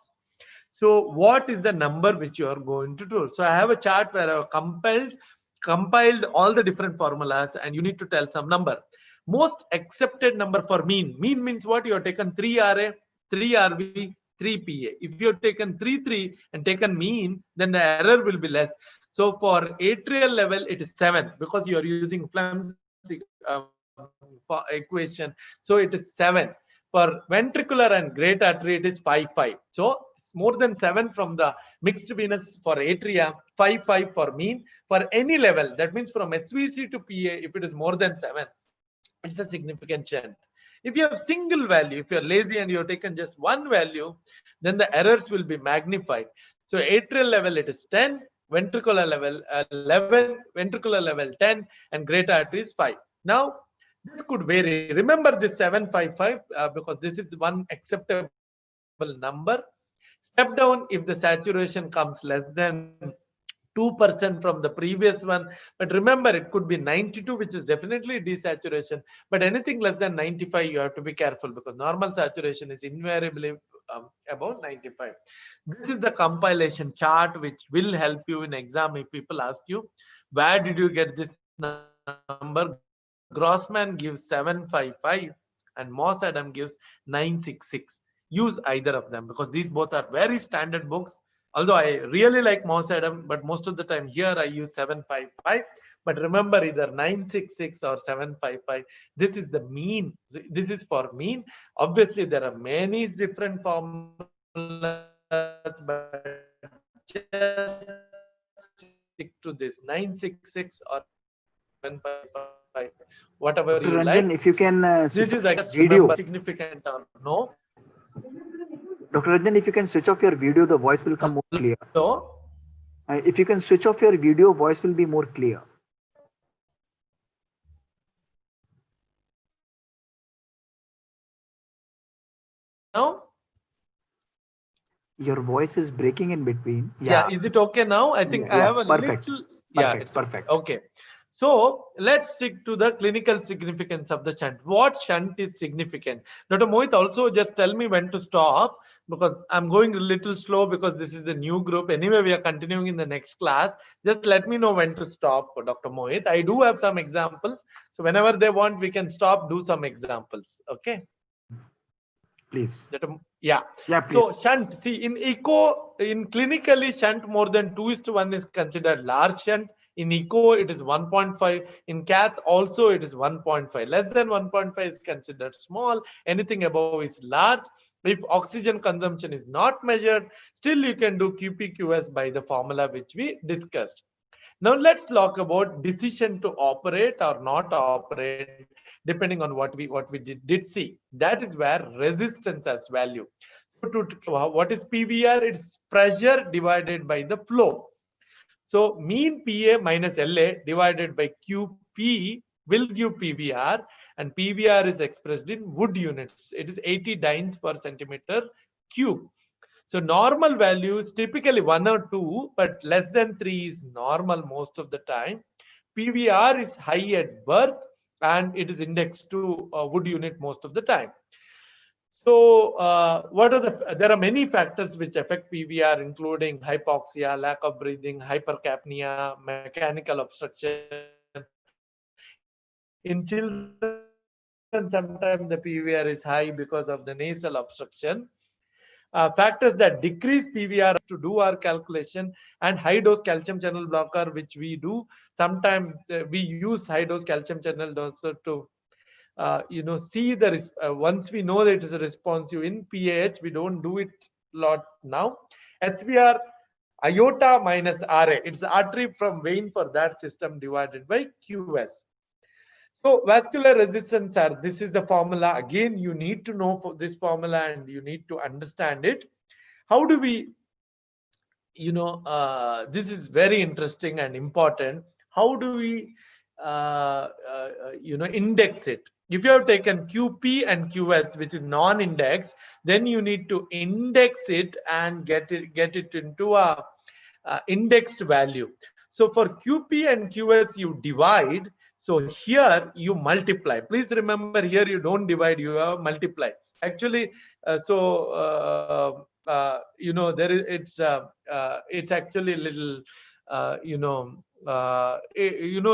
So what is the number which you are going to do? So I have a chart where I have compiled all the different formulas, and you need to tell some number. Most accepted number for mean. Mean means what? You have taken 3 RA, 3 RV, 3 PA. If you have taken 3 and taken mean, then the error will be less. So for atrial level, it is 7 because you are using Flem's equation. So it is 7. For ventricular and great artery, it is 5. So more than 7 from the mixed venous for atria, 5 for mean. For any level, that means from SVC to PA, if it is more than 7, it's a significant shunt. If you have single value, if you're lazy and you've taken just one value, then the errors will be magnified. So atrial level, it is 10, ventricular level 11, ventricular level 10, and great artery is 5. Now, this could vary. Remember this 755 because this is one acceptable number. Step down if the saturation comes less than 2% from the previous one. But remember, it could be 92, which is definitely desaturation. But anything less than 95, you have to be careful because normal saturation is invariably above 95. This is the compilation chart which will help you in exam if people ask you, where did you get this number? Grossman gives 755 and Moss Adam gives 966. Use either of them because these both are very standard books. Although I really like Moss Adam, but most of the time here I use 755. But remember either 966 or 755. This is the mean. This is for mean. Obviously, there are many different formulas, but just stick to this 966 or 755, whatever Dr. you Ranjan, like. if you can This is, I guess, video. Significant or no. Dr. Ranjan, if you can switch off your video, the voice will come more clear. So, If you can switch off your video, voice will be more clear. now, Your voice is breaking in between. yeah, is it okay now? I think I have a perfect. little. Yeah, it's Perfect. Okay. So let's stick to the clinical significance of the shunt. What shunt is significant? Dr. Mohit, also just tell me when to stop because I'm going a little slow because this is the new group. Anyway, we are continuing in the next class. Just let me know when to stop, Dr. Mohit. I do have some examples. So whenever they want, we can stop, do some examples. Okay. Please. Yeah. Please. So shunt, see in echo, in clinically shunt more than 2:1 is considered large shunt. In echo, it is 1.5. In cath, also it is 1.5. Less than 1.5 is considered small. Anything above is large. If oxygen consumption is not measured, still you can do QPQS by the formula which we discussed. Now let's talk about decision to operate or not operate, depending on what we did see. That is where resistance has value. So what is PVR? It's pressure divided by the flow. So mean PA minus LA divided by QP will give PVR, and PVR is expressed in Wood units. It is 80 dynes per centimeter cube. So normal value is typically 1 or 2, but less than 3 is normal most of the time. PVR is high at birth, and it is indexed to Wood unit most of the time. So there are many factors which affect PVR, including hypoxia, lack of breathing, hypercapnia, mechanical obstruction. In children, sometimes the PVR is high because of the nasal obstruction. factors that decrease PVR to do our calculation, and high dose calcium channel blocker, which we do. Sometimes we use high dose calcium channel also to see the once we know that it is a responsive in PAH. We don't do it a lot now. SVR iota minus RA. It's artery from vein for that system divided by QS. So vascular resistance are, this is the formula. Again, you need to know for this formula and you need to understand it. How do we, this is very interesting and important. How do we, index it? If you have taken QP and QS, which is non-index, then you need to index it and get it into a indexed value. So for QP and QS, you divide. So here you multiply. Please remember, here you don't divide, you multiply. Actually, there is it's actually a little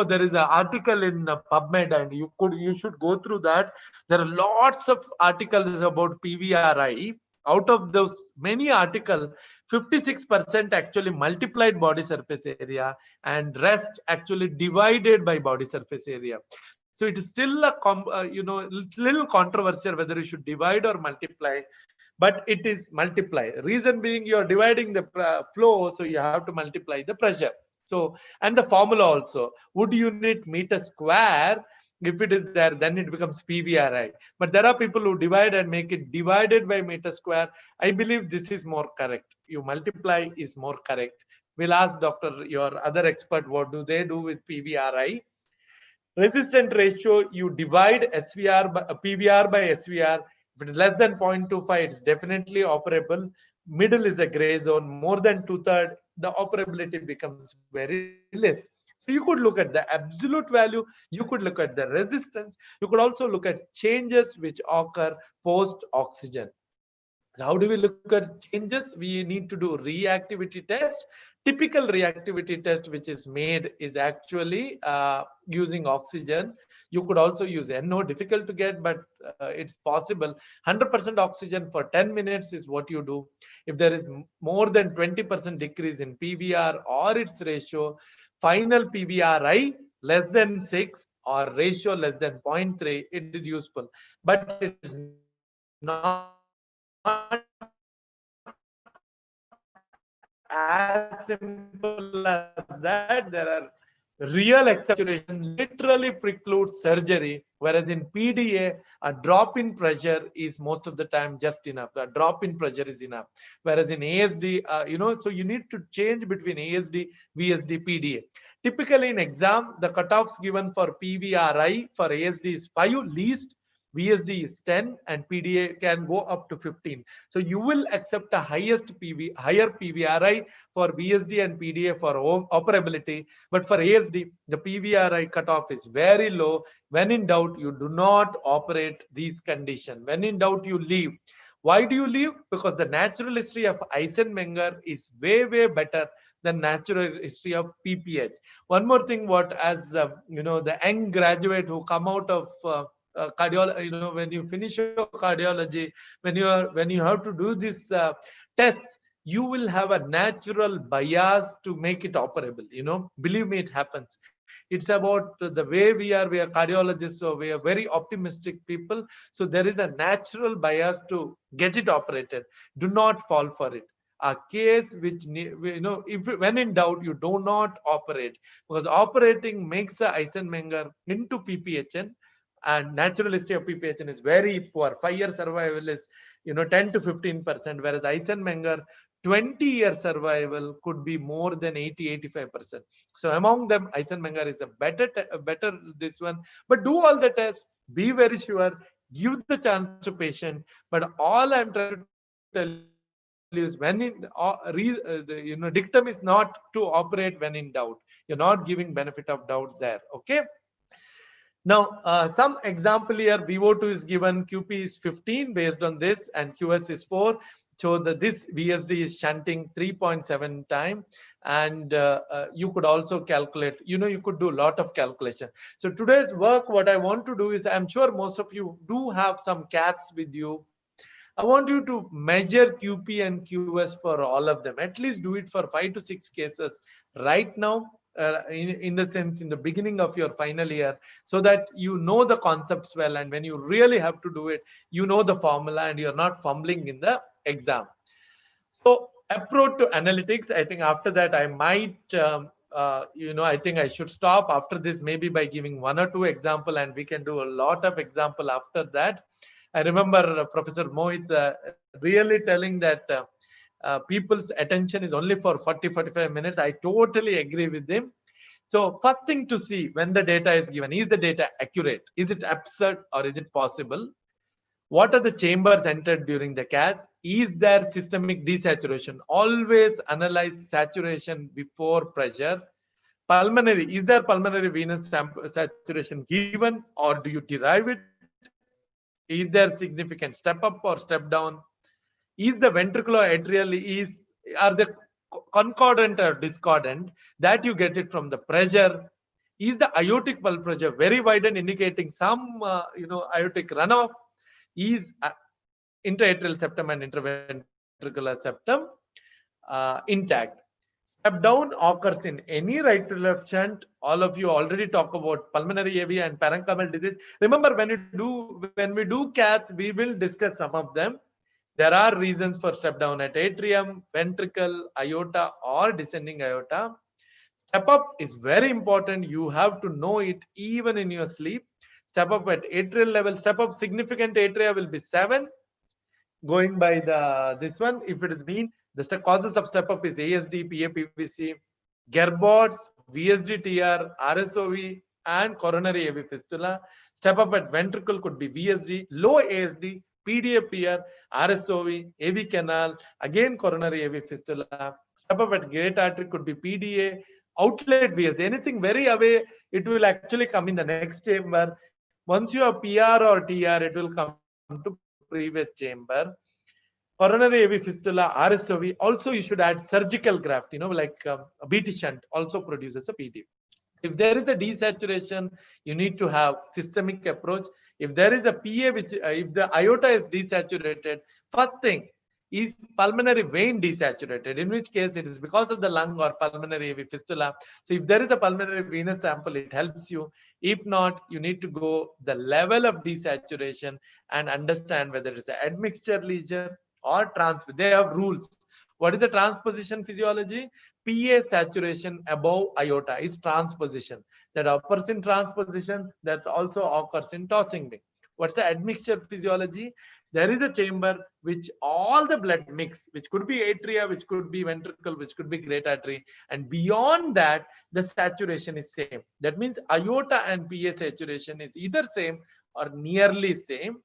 there is an article in PubMed, and you should go through that. There are lots of articles about PVRI. Out of those many articles, 56% actually multiplied body surface area, and rest actually divided by body surface area. So it is still a little controversial whether you should divide or multiply, but it is multiply. Reason being, you are dividing the flow, so you have to multiply the pressure. So, and the formula also, wood unit meter square, if it is there, then it becomes PVRI. But there are people who divide and make it divided by meter square. I believe this is more correct. You multiply is more correct. We'll ask Dr. your other expert, what do they do with PVRI? Resistance ratio, you divide PVR by SVR. If it is less than 0.25, it's definitely operable. Middle is a gray zone. More than 2/3, the operability becomes very less. So you could look at the absolute value. You could look at the resistance. You could also look at changes which occur post-oxygen. How do we look at changes? We need to do reactivity test. Typical reactivity test which is made is actually using oxygen. You could also use NO, difficult to get, but it's possible. 100% oxygen for 10 minutes is what you do. If there is more than 20% decrease in PVR or its ratio, final PVRI less than 6 or ratio less than 0.3, it is useful. But it is not as simple as that. There are real exceptions, literally precludes surgery, whereas in PDA, a drop in pressure is most of the time just enough. A drop in pressure is enough. Whereas in ASD, so you need to change between ASD, VSD, PDA. Typically in exam, the cutoffs given for PVRI for ASD is 5 least, VSD is 10, and PDA can go up to 15. So you will accept a higher PVRI for VSD and PDA for operability. But for ASD, the PVRI cutoff is very low. When in doubt, you do not operate these conditions. When in doubt, you leave. Why do you leave? Because the natural history of Eisenmenger is way, way better than natural history of PPH. One more thing, the young graduate who come out of cardiology, when you finish your cardiology, when you have to do this tests, you will have a natural bias to make it operable. Believe me, it happens. It's about the way we are cardiologists, so we are very optimistic people. So there is a natural bias to get it operated. Do not fall for it. A case which, when in doubt, you do not operate, because operating makes a Eisenmenger into PPHN. And natural history of PPHN is very poor. 5-year survival is 10 to 15%, whereas Eisenmenger 20-year survival could be more than 80-85%. So among them, Eisenmenger is a better this one. But do all the tests, be very sure, give the chance to patient. But all I'm trying to tell you is, when in dictum is not to operate when in doubt. You're not giving benefit of doubt there. Okay. Now, some example here, VO2 is given, QP is 15 based on this, and QS is 4. So this VSD is shunting 3.7 time. And you could also calculate, you could do a lot of calculation. So today's work, what I want to do is, I'm sure most of you do have some CATs with you. I want you to measure QP and QS for all of them. At least do it for 5 to 6 cases right now, in the sense in the beginning of your final year, so that you know the concepts well, and when you really have to do it, you know the formula and you're not fumbling in the exam. So approach to analytics, I think after that I might, I think I should stop after this, maybe by giving 1 or 2 example, and we can do a lot of example after that. I remember Professor Mohit really telling that people's attention is only for 40-45 minutes. I totally agree with him. So first thing to see when the data is given, is the data accurate? Is it absurd or is it possible? What are the chambers entered during the cath? Is there systemic desaturation? Always analyze saturation before pressure. Pulmonary, is there pulmonary venous saturation given, or do you derive it? Is there significant step up or step down? Is the ventricular atrial, are they concordant or discordant? That you get it from the pressure. Is the aortic pulse pressure very widened, indicating some aortic runoff? Is intra-atrial septum and intraventricular septum intact? Step down occurs in any right to left shunt. All of you already talk about pulmonary AV and parenchymal disease. Remember, when we do cath, we will discuss some of them. There are reasons for step down at atrium, ventricle, aorta, or descending aorta. Step up is very important. You have to know it even in your sleep. Step up at atrial level. Step up significant atria will be 7. Going by this one, if it is mean, the causes of step up is ASD, PAPVC, Gerbards, VSD-TR, RSOV, and coronary AV fistula. Step up at ventricle could be VSD, low ASD, PDA-PR, RSOV, AV canal, again coronary AV fistula. Step up at great artery could be PDA, outlet VSD. Anything very away, it will actually come in the next chamber. Once you have PR or TR, it will come to previous chamber. Coronary AV fistula, RSOV. Also, you should add surgical graft, like a BT shunt also produces a PD. If there is a desaturation, you need to have systemic approach. If there is a PA, if the aorta is desaturated, first thing is pulmonary vein desaturated, in which case it is because of the lung or pulmonary AV fistula. So if there is a pulmonary venous sample, it helps you. If not, you need to go the level of desaturation and understand whether it is an admixture lesion or they have rules. What is a transposition physiology? PA saturation above aorta is transposition. That occurs in transposition, that also occurs in tossing wing. What's the admixture physiology? There is a chamber which all the blood mix, which could be atria, which could be ventricle, which could be great artery, and beyond that, the saturation is same. That means aorta and PA saturation is either same or nearly same.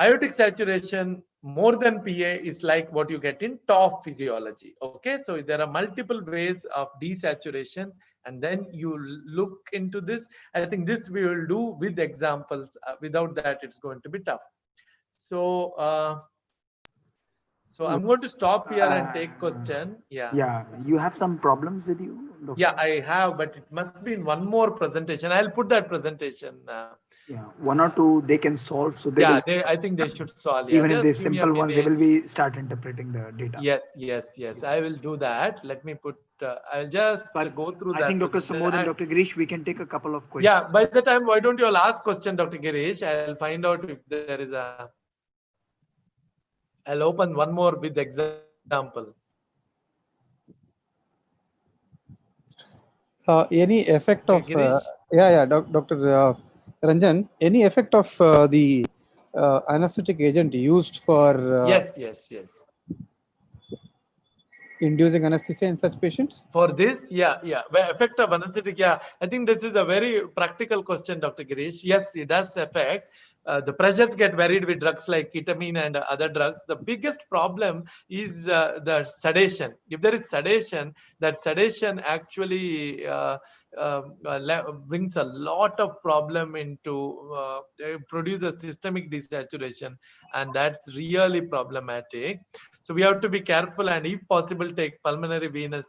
Aortic saturation more than PA is like what you get in TOF physiology. Okay, so there are multiple ways of desaturation, and then you look into this. I think this we will do with examples. Without that, it's going to be tough. So, I'm going to stop here and take question. Yeah, you have some problems with you, Dr. Yeah, I have, but it must be in one more presentation. I'll put that presentation. Yeah, 1 or 2 they can solve. So I think they should solve. Even if they're simple ones, they will start interpreting the data. Yes. I will do that. Let me put. I'll just go through that. I think Dr. Samod and Dr. Girish, we can take a couple of questions. Yeah. By the time, why don't you all ask question, Dr. Girish? I'll find out if there is a. I'll open one more with example. Any effect of Dr. Ranjan, any effect of the anesthetic agent used for yes, inducing anesthesia in such patients? For this, effect of anesthetic, I think this is a very practical question, Dr. Girish. Yes, it does affect. The pressures get varied with drugs like ketamine and other drugs. The biggest problem is the sedation. If there is sedation, that sedation actually brings a lot of problem into produces systemic desaturation, and that's really problematic. So we have to be careful, and if possible, take pulmonary venous,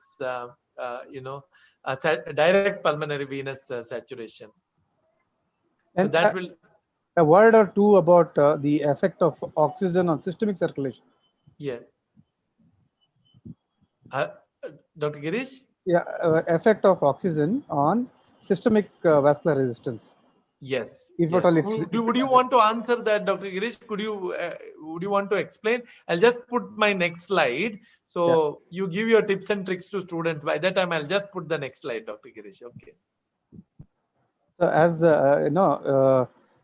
direct pulmonary venous saturation. So And that will. a word or two about the effect of oxygen on systemic circulation. Yeah. Dr. Girish? Yeah, effect of oxygen on systemic vascular resistance. Yes. If Yes. at all, if Would you want to answer that, Dr. Girish? Would you want to explain? I'll just put my next slide. So you give your tips and tricks to students. By that time, I'll just put the next slide, Dr. Girish. Okay. So as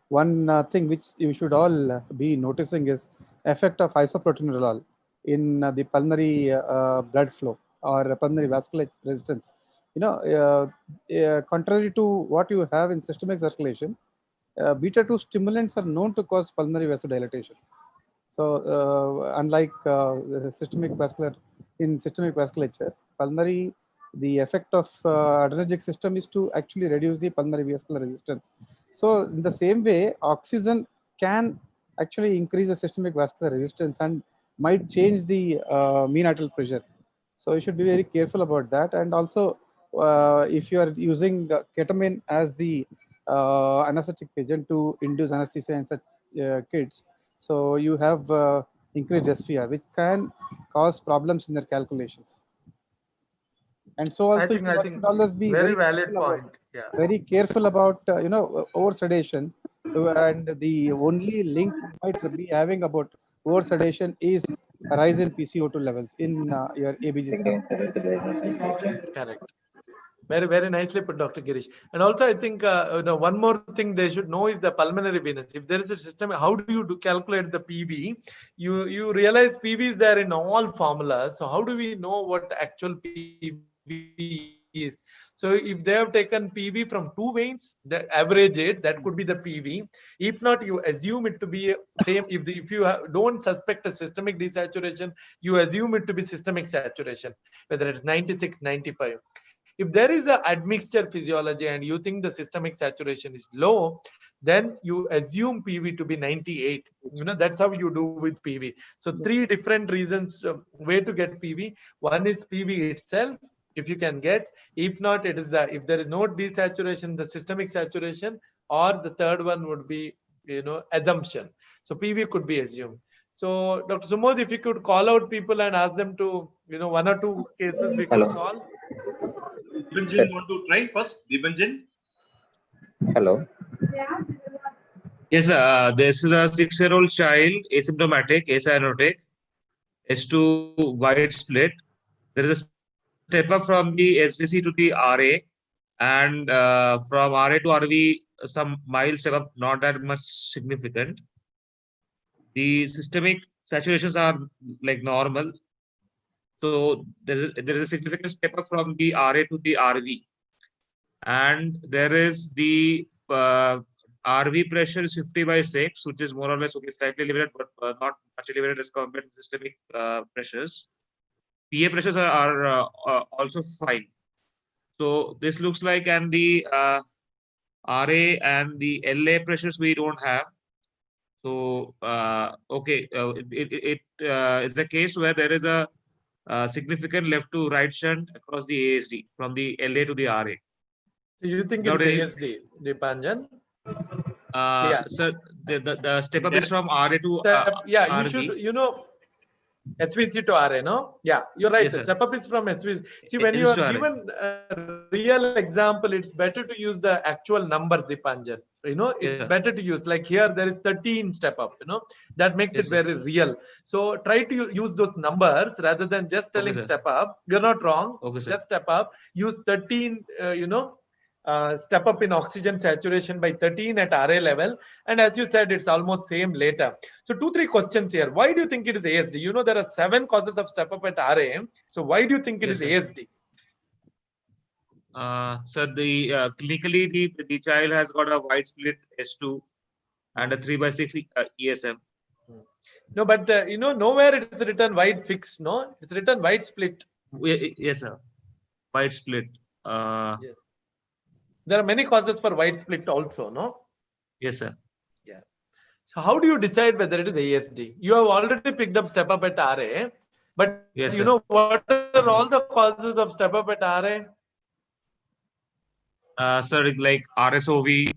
one thing which you should all be noticing is effect of isoprotenolol in the pulmonary blood flow or pulmonary vascular resistance. Contrary to what you have in systemic circulation, beta 2 stimulants are known to cause pulmonary vasodilatation. So unlike the systemic vasculature, pulmonary, the effect of adrenergic system is to actually reduce the pulmonary vascular resistance. So in the same way, oxygen can actually increase the systemic vascular resistance and might change the mean arterial pressure. So you should be very careful about that. And also, if you are using ketamine as the anesthetic agent to induce anesthesia in such kids, so you have increased dysphagia, which can cause problems in their calculations. And so also you should always be very valid point. Yeah. Very careful about over sedation, and the only link you might be having about over sedation is a rise in PCO2 levels in your ABG. Correct. Very, very nicely put, Dr. Girish. And also, I think one more thing they should know is the pulmonary venous. If there is a system, how do you calculate the PV? You realize PV is there in all formulas. So how do we know what actual PV is? So if they have taken PV from 2 veins, the average it, that could be the PV. If not, you assume it to be same. If you don't suspect a systemic desaturation, you assume it to be systemic saturation, whether it's 96, 95. If there is an admixture physiology and you think the systemic saturation is low, then you assume PV to be 98. That's how you do with PV. So 3 different reasons way to get PV. One is PV itself, if you can get. If not, it is if there is no desaturation, the systemic saturation, or the third one would be assumption. So PV could be assumed. So Dr. Sumodh, if you could call out people and ask them to 1 or 2 cases we could solve. Dibanjan, want to try first? Dibanjan? Hello. Yes, this is a 6-year-old child, asymptomatic, acyanotic, S2 wide split. There is a step up from the SVC to the RA, and from RA to RV, some mild step up, not that much significant. The systemic saturations are like normal. So there is a significant step up from the RA to the RV. And there is the RV pressure is 50/6, which is more or less okay, slightly elevated, but not much elevated as compared to systemic pressures. PA pressures are also fine. So this looks like, and the RA and the LA pressures we don't have. So okay, it is the case where there is a significant left to right shunt across the ASD from the LA to the RA. So you think it's ASD, Dibanjan? Yeah. So the step up is from RA to yeah, RV. you should, SVC to RA, no? Yeah, you're right. Yes, step up is from SVC. See, when you are given a real example, it's better to use the actual numbers, Dibanjan. It's better to use, like here, there is 13 step up, that makes it very real. So try to use those numbers rather than just telling step up. You're not wrong. Just step up. Use 13, step up in oxygen saturation by 13 at RA level. And as you said, it's almost same later. So 2-3 questions here. Why do you think it is ASD? There are 7 causes of step up at RA. So why do you think it is ASD? So the clinically the child has got a wide split S2 and a 3/6 ESM. No, but nowhere it is written wide fix. No, it's written wide split. Yes, sir. Wide split. Yes. There are many causes for wide split also, no? Yes, sir. Yeah. So how do you decide whether it is ASD? You have already picked up step up at RA, but what are all the causes of step up at RA? Sir, like RSOV,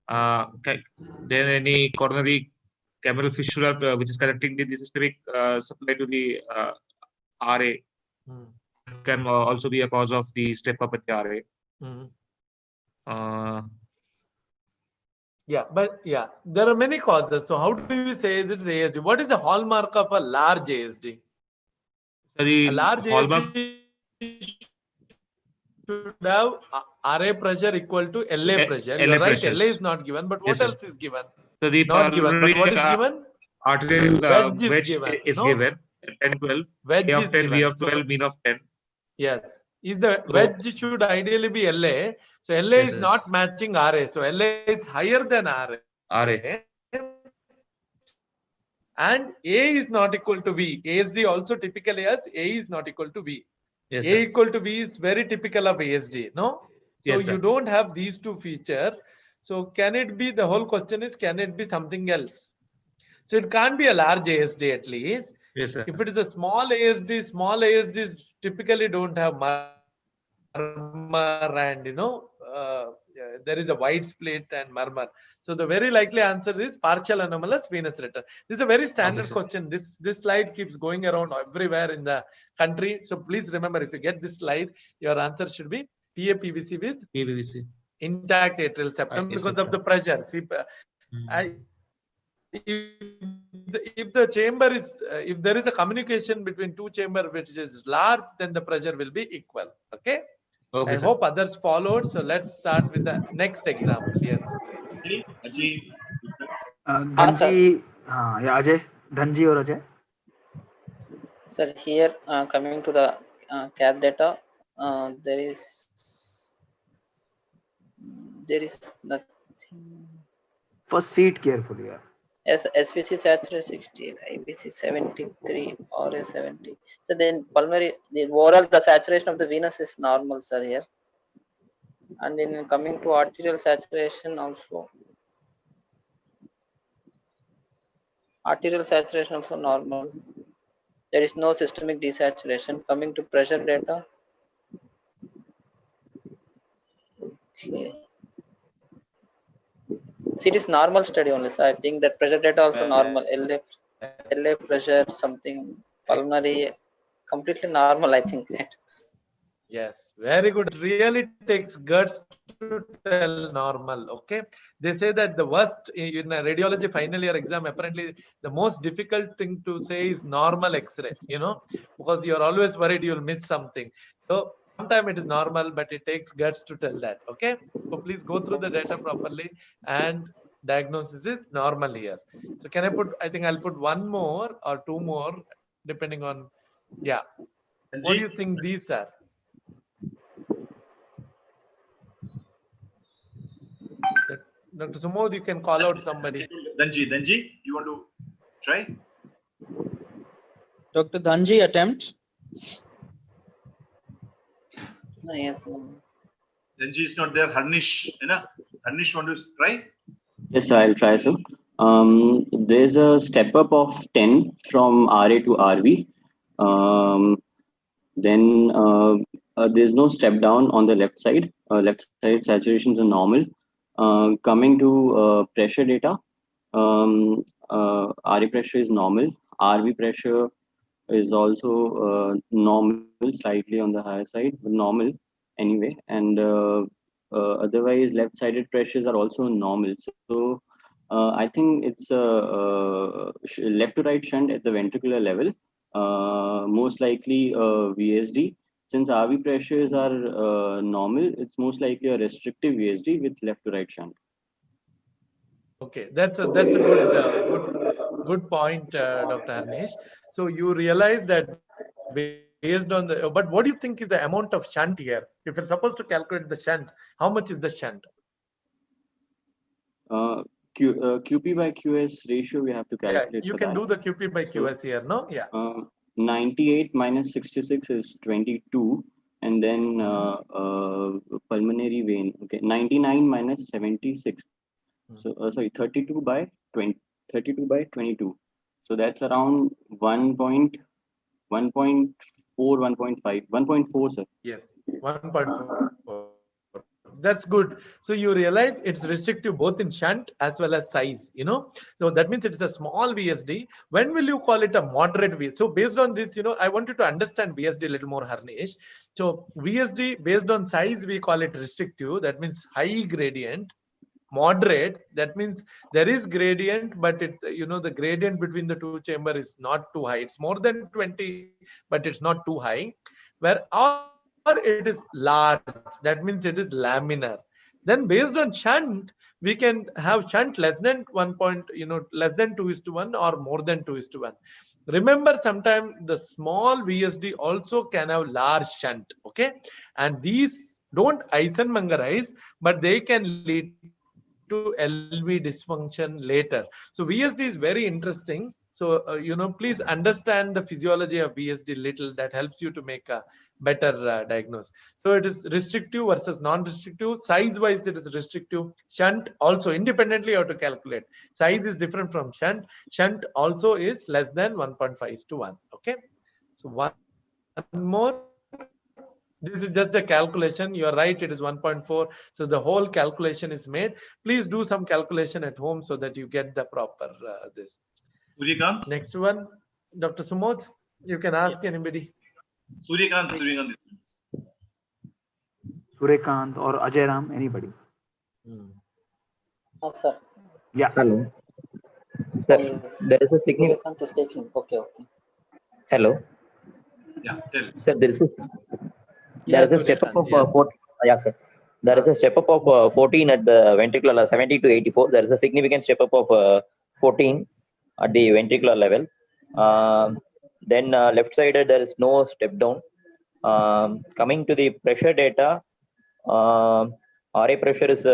Then any coronary cameral fistula which is connecting the systemic supply to the RA can also be a cause of the step up at the RA. Yeah, but yeah, there are many causes. So how do you say this is ASD? What is the hallmark of a large ASD? The A large hallmark ASD should have RA pressure equal to LA pressure. You're right, pressures. LA is not given, but what Yes, else is given? So the Not given, but what is given? arterial Wedge is given. given 10, 12. Wedge A is of 10, given. V of 12, mean of 10. Yes. Is the So- wedge should ideally be LA. So LA Yes, is sir. not matching RA. So LA is higher than RA. RA. And A is not equal to V. ASD also typically has A is not equal to V. Yes, A sir. equal to V is very typical of ASD, no? So Yes, sir. you don't have these two features. So can it be, the whole question is, can it be something else? So it can't be a large ASD at least. Yes, sir. If it is a small ASDs typically don't have murmur and, there is a wide split and murmur. So the very likely answer is partial anomalous venous return. This is a very standard sir. question. This slide keeps going around everywhere in the country. So please remember, if you get this slide, your answer should be PA-PVC with PVC. intact atrial septum Yes, because sir. of the pressure. See, if the chamber is, if there is a communication between two chamber which is large, then the pressure will be equal. Okay. Okay, I sir. hope others followed. So let's start with the next example. Yes. Ajay. Dhanji, yeah, Ajay, Dhanji or Ajay? Sir, here coming to the CAD data, there is nothing. First, see it carefully. Yeah. Yes, SVC saturation 60, IVC 73, RA 70. So then pulmonary, the overall the saturation of the venous is normal, sir, here. And then coming to arterial saturation also. Arterial saturation also normal. There is no systemic desaturation. Coming to pressure data. Okay. See, it is normal study only, sir. I think that pressure data also normal. LA pressure, something pulmonary, completely normal, I think. Yes, very good. Really takes guts to tell normal. Okay. They say that the worst in a radiology final year exam, apparently the most difficult thing to say is normal X-ray, because you're always worried you'll miss something. So sometimes it is normal, but it takes guts to tell that. Okay. So please go through the data properly, and diagnosis is normal here. So can I put, I think I'll put one more or two more, depending on, yeah. What do you think these are? Dr. Sumod, you can call out somebody. Dhanji, you want to try? Dr. Dhanji, attempt. Dhanji is not there. Harnish, Harnish, want to try? Yes, sir, I'll try, sir. There's a step up of 10 from RA to RV. Then there's no step down on the left side. Left side saturations are normal. Coming to pressure data, RA pressure is normal. RV pressure is also normal, slightly on the higher side, but normal anyway. And otherwise, left-sided pressures are also normal. So I think it's a left to right shunt at the ventricular level, most likely VSD. Since RV pressures are normal, it's most likely a restrictive VSD with left to right shunt. Okay, that's a good point, Dr. Harnish. So you realize that based on the, but what do you think is the amount of shunt here? If you're supposed to calculate the shunt, how much is the shunt? QP by QS ratio we have to calculate. Yeah, you for can that. do the QP by QS here, no? Yeah. 98 minus 66 is 22, and then pulmonary vein. Okay, 99 minus 76. So sorry, 32 by 20. 32 by 22. So that's around 1.4, 1.5, 1.4, sir. Yes, 1.4. That's good. So you realize it's restrictive both in shunt as well as size, you know. So that means it's a small VSD. When will you call it a moderate VSD? So based on this, you know, I want you to understand VSD a little more, Harnish. So VSD based on size, we call it restrictive. That means high gradient. Moderate, that means there is gradient, but it, you know, the gradient between the two chamber is not too high. It's more than 20, but it's not too high. Where or it is large, that means it is laminar. Then based on shunt, we can have shunt less than 1 point, you know, less than 2:1 or more than 2:1. Remember, sometimes the small VSD also can have large shunt. Okay, and these don't Eisenmangerize, but they can lead to LV dysfunction later. So VSD is very interesting. So you know, please understand the physiology of VSD little. That helps you to make a better diagnose. So it is restrictive versus non-restrictive. Size wise, it is restrictive. Shunt also independently you have to calculate. Size is different from shunt. Shunt also is less than 1.5:1. Okay. So one more. This is just a calculation. You are right, it is 1.4. So the whole calculation is made. Please do some calculation at home so that you get the proper this. Suryakant? Next one, Dr. Sumodh, you can ask anybody. Suryakant. Suryakant or Ajay Ram, anybody? Sir. Yeah. Hello. Sir, there is a significant. Suryakant is taking. Okay. Hello. Yeah, tell. Sir, there is a step up of 14. Yeah, sir. There is a step up of 14 at the ventricular 70 to 84. There is a significant step up of 14 at the ventricular level. Then left-sided, there is no step down. Coming to the pressure data, RA pressure is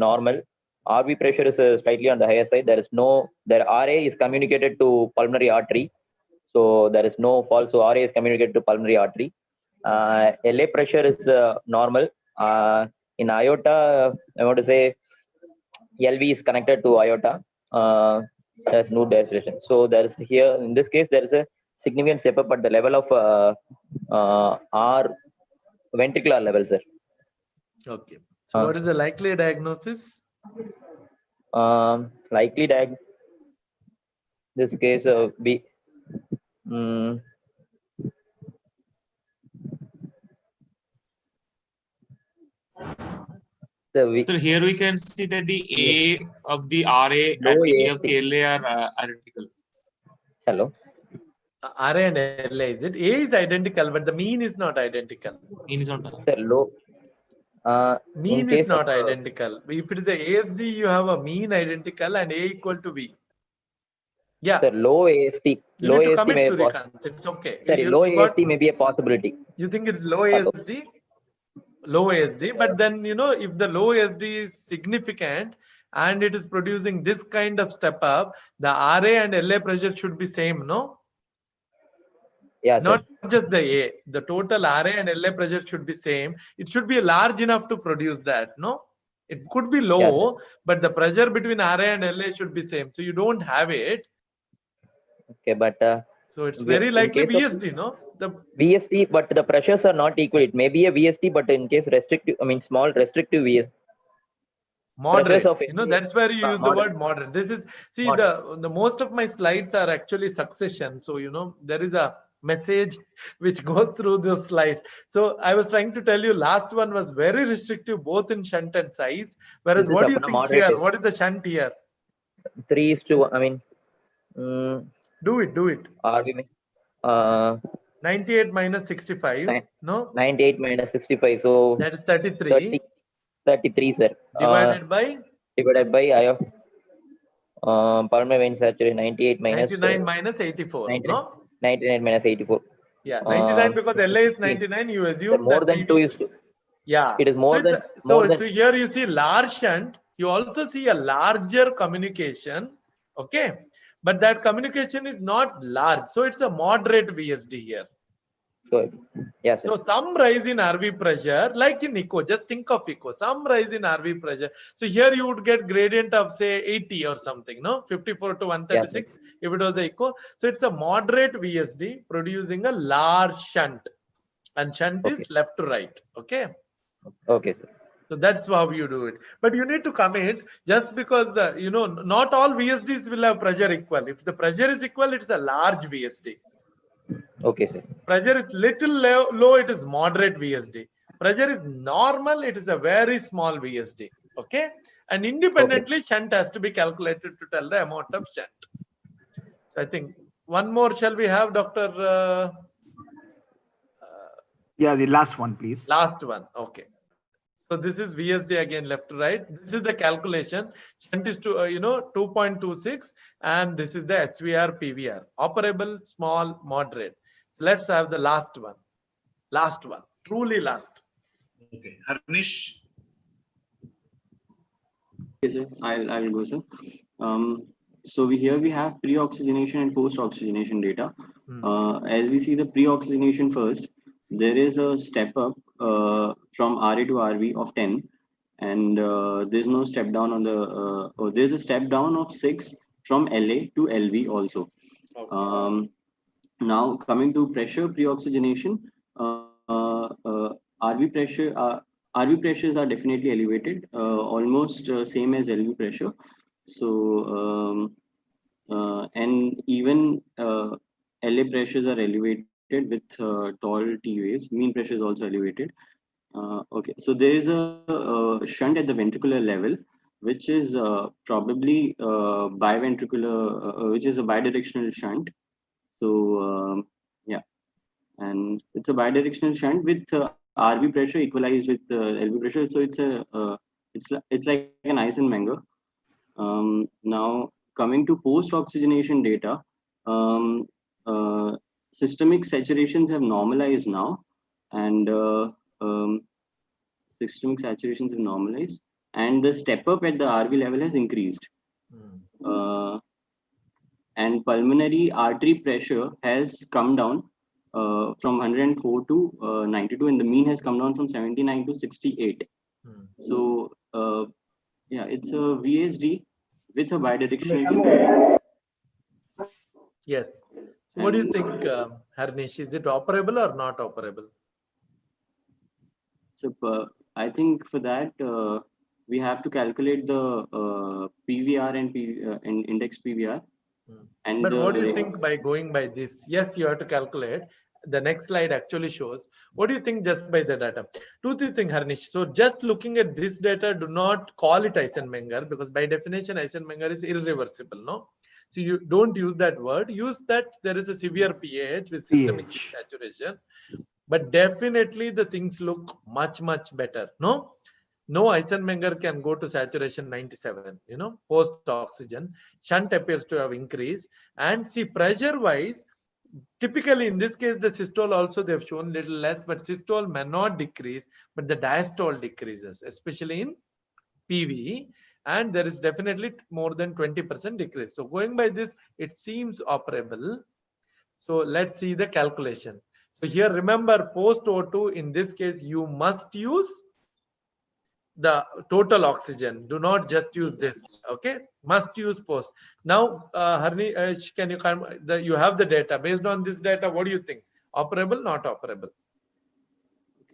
normal. RV pressure is slightly on the higher side. There is no, RA is communicated to pulmonary artery. So there is no fall. So RA is communicated to pulmonary artery. LA pressure is normal. In aorta, I want to say LV is connected to aorta. There's no dilation. So there is here, in this case, there is a significant step up at the level of R ventricular level, sir. Okay. So what is the likely diagnosis? Likely diagnosis. This case be. So here we can see that the A of the RA and A of the LA are identical. Hello. RA and LA, is it? A is identical, but the mean is not identical. Mean is not. Sir, low. Mean is not identical. If it is a ASD, you have a mean identical and A equal to V. Yeah. Sir, low AST. You need to commit, may Suryakant. It's okay. Sir, low AST may be a possibility. You think it's low ASD? Low ASD, but then, you know, if the low ASD is significant and it is producing this kind of step up, the RA and LA pressure should be same, no? Yeah, sir. Not just the A. The total RA and LA pressure should be same. It should be large enough to produce that, no? It could be low, but the pressure between RA and LA should be same. So you don't have it. Okay, but so it's very likely VSD, no? The VSD, but the pressures are not equal. It may be a VSD, but in case restrictive, I mean small restrictive VSD. Moderate, you know, that's where you use the word moderate. This is, see, the most of my slides are actually succession. So, you know, there is a message which goes through those slides. So I was trying to tell you, last one was very restrictive, both in shunt and size. Whereas what do you think here? What is the shunt here? 3:1. I mean, do it. Are we? 98 minus 65. No? 98 minus 65. So that is 33. 33, sir. Divided by? Divided by I of pulmonary vein saturation 98 minus 99 minus 84. 99 minus 84. Yeah, 99 because LA is 99. You assume more than 2:2. Yeah. It is more than. So here you see large shunt. You also see a larger communication. Okay. But that communication is not large. So it's a moderate VSD here. So, yes. So some rise in RV pressure, like in echo, just think of echo, some rise in RV pressure. So here you would get gradient of say 80 or something, no? 54 to 136 if it was echo. So it's a moderate VSD producing a large shunt. And shunt is left to right. Okay. Okay, sir. So that's how you do it. But you need to commit just because not all VSDs will have pressure equal. If the pressure is equal, it's a large VSD. Okay, sir. Pressure is little low, it is moderate VSD. Pressure is normal, it is a very small VSD. Okay. And independently, shunt has to be calculated to tell the amount of shunt. So I think one more shall we have, Dr. Yeah, the last one, please. Last one. Okay. So this is VSD again, left to right. This is the calculation. Shunt is to 2.26, and this is the SVR PVR. Operable, small, moderate. So let's have the last one. Last one. Truly last. Okay, Harnish. Okay, sir. I'll go, sir. So here we have pre-oxygenation and post-oxygenation data. As we see the pre-oxygenation first, there is a step up from RA to RV of 10, and there's no step down on the. There's a step down of 6 from LA to LV also. Okay. Now coming to pressure pre-oxygenation, RV pressures are definitely elevated, almost same as LV pressure. So and even LA pressures are elevated with tall T waves. Mean pressure is also elevated. Okay, so there is a shunt at the ventricular level, which is probably biventricular, which is a bidirectional shunt. So yeah, and it's a bidirectional shunt with RV pressure equalized with LV pressure. So it's like an Eisenmenger. Now coming to post-oxygenation data, systemic saturations have normalized now, and systemic saturations have normalized, and the step up at the RV level has increased. And pulmonary artery pressure has come down from 104 to 92, and the mean has come down from 79 to 68. So yeah, it's a VSD with a bidirectional. Yes. So what do you think, Harnish? Is it operable or not operable? So I think for that we have to calculate the PVR and index PVR. And but what do you think by going by this? Yes, you have to calculate. The next slide actually shows. What do you think just by the data? Two things, Harnish. So just looking at this data, do not call it Eisenmenger, because by definition, Eisenmenger is irreversible, no? So you don't use that word. Use that there is a severe pH with systemic saturation. But definitely the things look much, much better, no? No Eisenmenger can go to saturation 97, post-oxygen. Shunt appears to have increased. And see, pressure-wise, typically in this case, the systole also they've shown little less, but systole may not decrease, but the diastole decreases, especially in PV. And there is definitely more than 20% decrease. So going by this, it seems operable. So let's see the calculation. So here, remember, post O2, in this case, you must use the total oxygen. Do not just use this. Okay, must use post. Now, Harnish, can you come? You have the data. Based on this data, what do you think? Operable, not operable?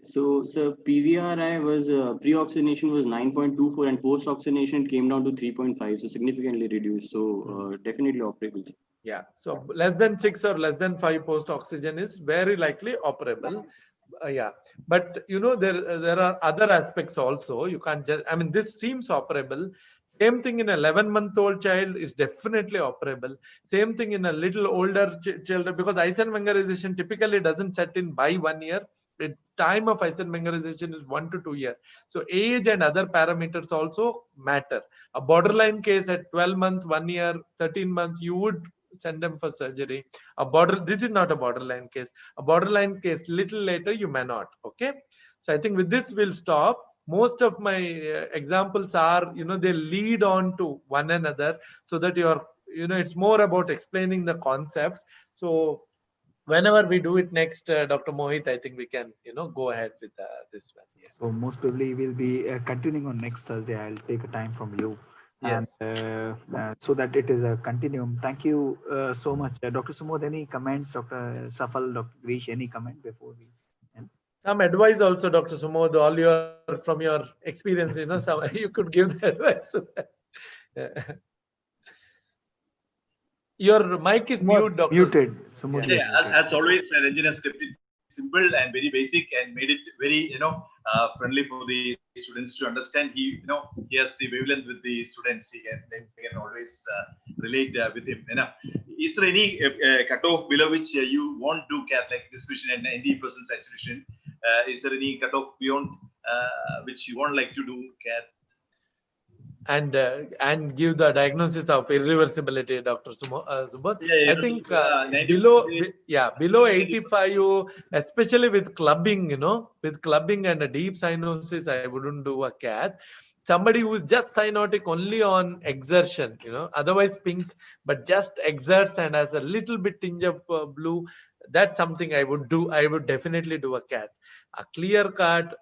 So PVRI was pre-oxygenation was 9.24, and post-oxygenation came down to 3.5, so significantly reduced. So definitely operable. Yeah. So less than 6 or less than 5 post-oxygen is very likely operable. Yeah, but there are other aspects also. You can't just, I mean, this seems operable. Same thing in an 11-month-old child is definitely operable. Same thing in a little older children, because Eisenmengerization typically doesn't set in by 1 year. The time of Eisenmengerization is 1 to 2 years. So age and other parameters also matter. A borderline case at 12 months, 1 year, 13 months, you would send them for surgery. This is not a borderline case. A borderline case little later you may not. Okay, so I think with this we'll stop. Most of my examples are they lead on to one another, so that it's more about explaining the concepts. So whenever we do it next, Dr. Mohit, I think we can go ahead with this one. Yeah. So most probably we'll be continuing on next Thursday. I'll take a time from you. Yes. And so that it is a continuum. Thank you so much. Dr. Sumodh, any comments? Dr. Safal, Dr. Grish, any comment before we end? Some advice also, Dr. Sumod, all your from your experience, some you could give the advice to that. Your mic is mute, Dr. Muted. Yeah, as always, Ranjan has kept it simple and very basic and made it very, friendly for the students to understand. He has the wavelength with the students. They can always relate with him. Is there any cutoff below which you want to cap, like this vision and 90% saturation? Is there any cutoff beyond which you want like to do cap? And give the diagnosis of irreversibility, Dr. Subodh. Yeah, I think below 85, especially with clubbing, with clubbing and a deep cyanosis, I wouldn't do a cath. Somebody who is just cyanotic only on exertion, otherwise pink, but just exerts and has a little bit tinge of blue, that's something I would do. I would definitely do a cath. A clear cut,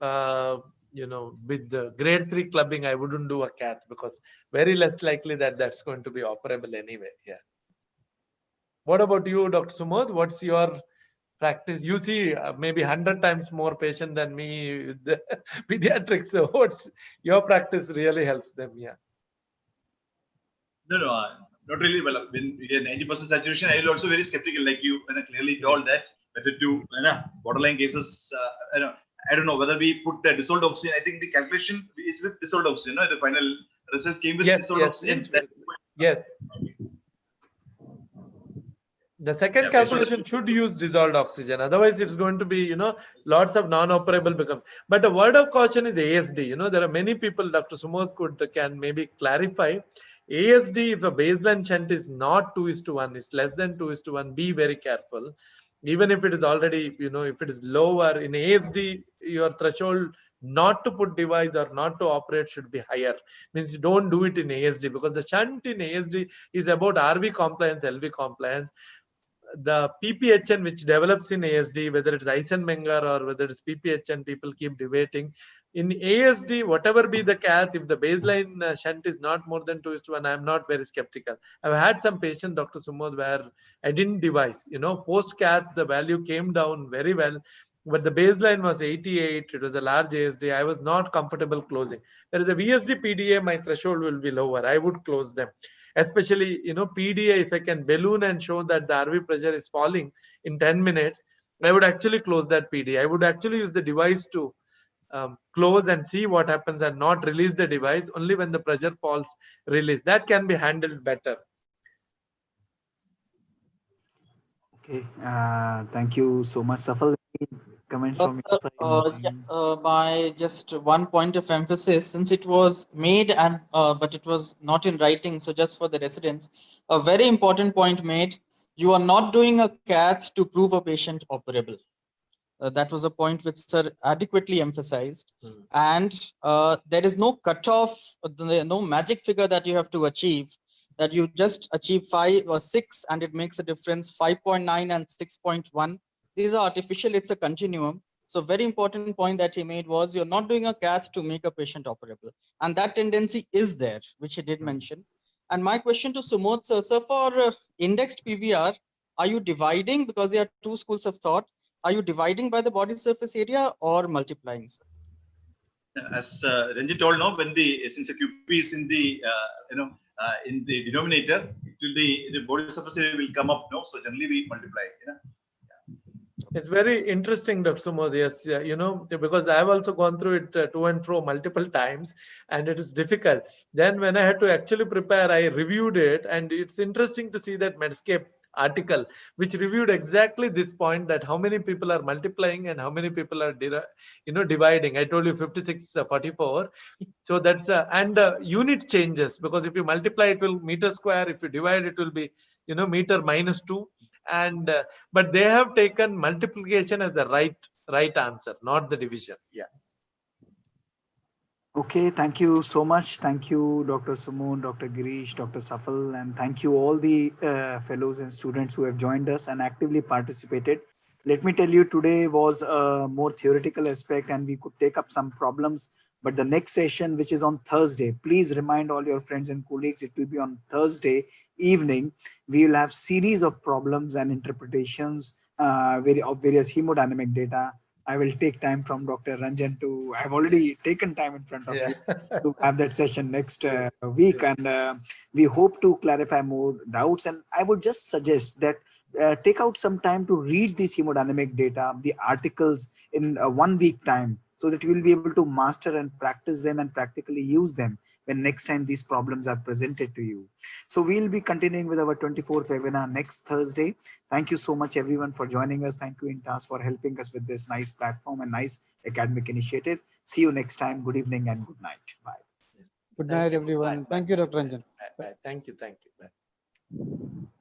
with the grade 3 clubbing, I wouldn't do a cath because very less likely that that's going to be operable anyway. Yeah. What about you, Dr. Sumod? What's your practice? You see maybe 100 times more patient than me with the pediatrics. So what's your practice really helps them? Yeah. No, not really. Well, when we get 90% saturation, I will also very skeptical, like you clearly told that better to borderline cases. I don't know whether we put the dissolved oxygen. I think the calculation is with dissolved oxygen. The final result came with dissolved oxygen. Yes. The second calculation should use dissolved oxygen. Otherwise, it's going to be, lots of non-operable become. But a word of caution is ASD. There are many people, Dr. Sumod can maybe clarify. ASD, if a baseline shunt is not 2:1, it's less than 2:1, be very careful. Even if it is already, if it is lower in ASD, your threshold not to put device or not to operate should be higher. Means you don't do it in ASD because the shunt in ASD is about RV compliance, LV compliance. The PPHN which develops in ASD, whether it's Eisenmenger or whether it's PPHN, people keep debating. In ASD, whatever be the cath, if the baseline shunt is not more than 2:1, I'm not very skeptical. I've had some patients, Dr. Sumod, where I didn't devise. Post cath, the value came down very well, but the baseline was 88. It was a large ASD. I was not comfortable closing. There is a VSD PDA, my threshold will be lower. I would close them. Especially, PDA, if I can balloon and show that the RV pressure is falling in 10 minutes, I would actually close that PDA. I would actually use the device to close and see what happens and not release the device. Only when the pressure falls, release. That can be handled better. Okay, thank you so much. Safal, comments from your side? My just one point of emphasis, since it was made and but it was not in writing, so just for the residents, a very important point made: you are not doing a cath to prove a patient operable. That was a point which sir adequately emphasized. And there is no cutoff, no magic figure that you have to achieve, that you just achieve 5 or 6 and it makes a difference. 5.9 and 6.1, these are artificial, it's a continuum. So very important point that he made was you're not doing a cath to make a patient operable. And that tendency is there, which he did mention. And my question to Sumod sir, for indexed PVR, are you dividing, because there are two schools of thought, are you dividing by the body surface area or multiplying, sir? As Ranjit told, when since the QP is in the in the denominator, the body surface area will come up. So generally we multiply. It's very interesting, Dr. Sumod. Yes, because I have also gone through it to and fro multiple times, and it is difficult. Then when I had to actually prepare, I reviewed it, and it's interesting to see that Medscape article which reviewed exactly this point, that how many people are multiplying and how many people are dividing. I told you 56-44. So that's and unit changes, because if you multiply it will meter square, if you divide it will be meter -2, and but they have taken multiplication as the right answer, not the division. Yeah. Okay, thank you so much. Thank you, Dr. Sumod, Dr. Girish, Dr. Safal, and thank you all the fellows and students who have joined us and actively participated. Let me tell you, today was a more theoretical aspect and we could take up some problems, but the next session, which is on Thursday, please remind all your friends and colleagues, it will be on Thursday evening. We will have series of problems and interpretations of various hemodynamic data. I will take time from Dr. Ranjan to, I've already taken time in front of Yeah. you to have that session next week. And we hope to clarify more doubts. And I would just suggest that take out some time to read this hemodynamic data, the articles in 1 week time, so that you will be able to master and practice them and practically use them when next time these problems are presented to you. So we'll be continuing with our 24th webinar next Thursday. Thank you so much everyone for joining us. Thank you Intas for helping us with this nice platform and nice academic initiative. See you next time. Good evening and good night. Bye. Good night, everyone. Thank you, Dr. Ranjan. Bye. Thank you. Bye.